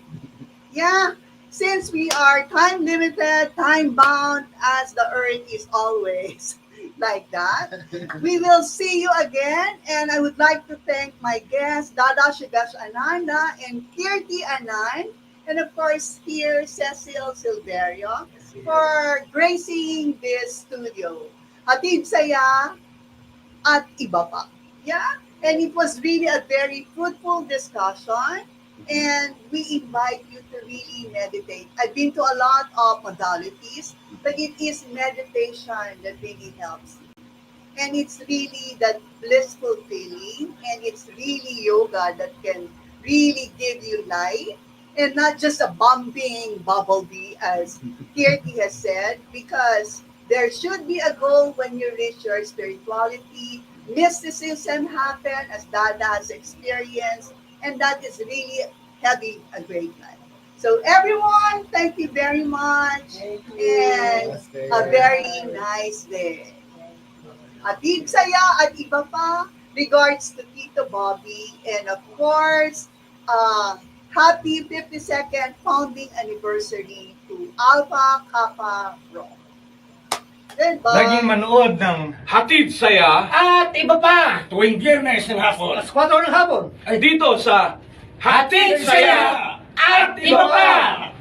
[SPEAKER 21] Yeah, since we are time limited, time bound, as the earth is always like that, we will see you again. And I would like to thank my guests, Dada Shigash Ananda and Kirti Anand, and of course here, Cecil Silverio, for gracing this studio. Hatid saya at iba pa. Yeah, and it was really a very fruitful discussion. And we invite you to really meditate. I've been to a lot of modalities, but it is meditation that really helps you. And it's really that blissful feeling, and it's really yoga that can really give you life, and not just a bumping bumblebee, as Kirti has said, because there should be a goal when you reach your spirituality. Mysticism happen as Dada has experienced, and that is really having a great life. So everyone, thank you very much, and a very nice day. Hatid saya at iba pa, regards to Tito Bobby, and of course, happy 52nd founding anniversary to Alpha Kappa Rho.
[SPEAKER 20] Laging manood ng Hatid Saya at iba pa tuwing Biyernes ng hapon.
[SPEAKER 10] Alas 4 ng hapon.
[SPEAKER 20] Ay dito sa Hatid Saya at iba pa!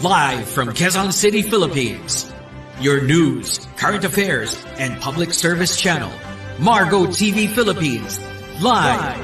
[SPEAKER 4] Live from Quezon City, Philippines. Your news, current affairs, and public service channel, MARGOTV Philippines. Live.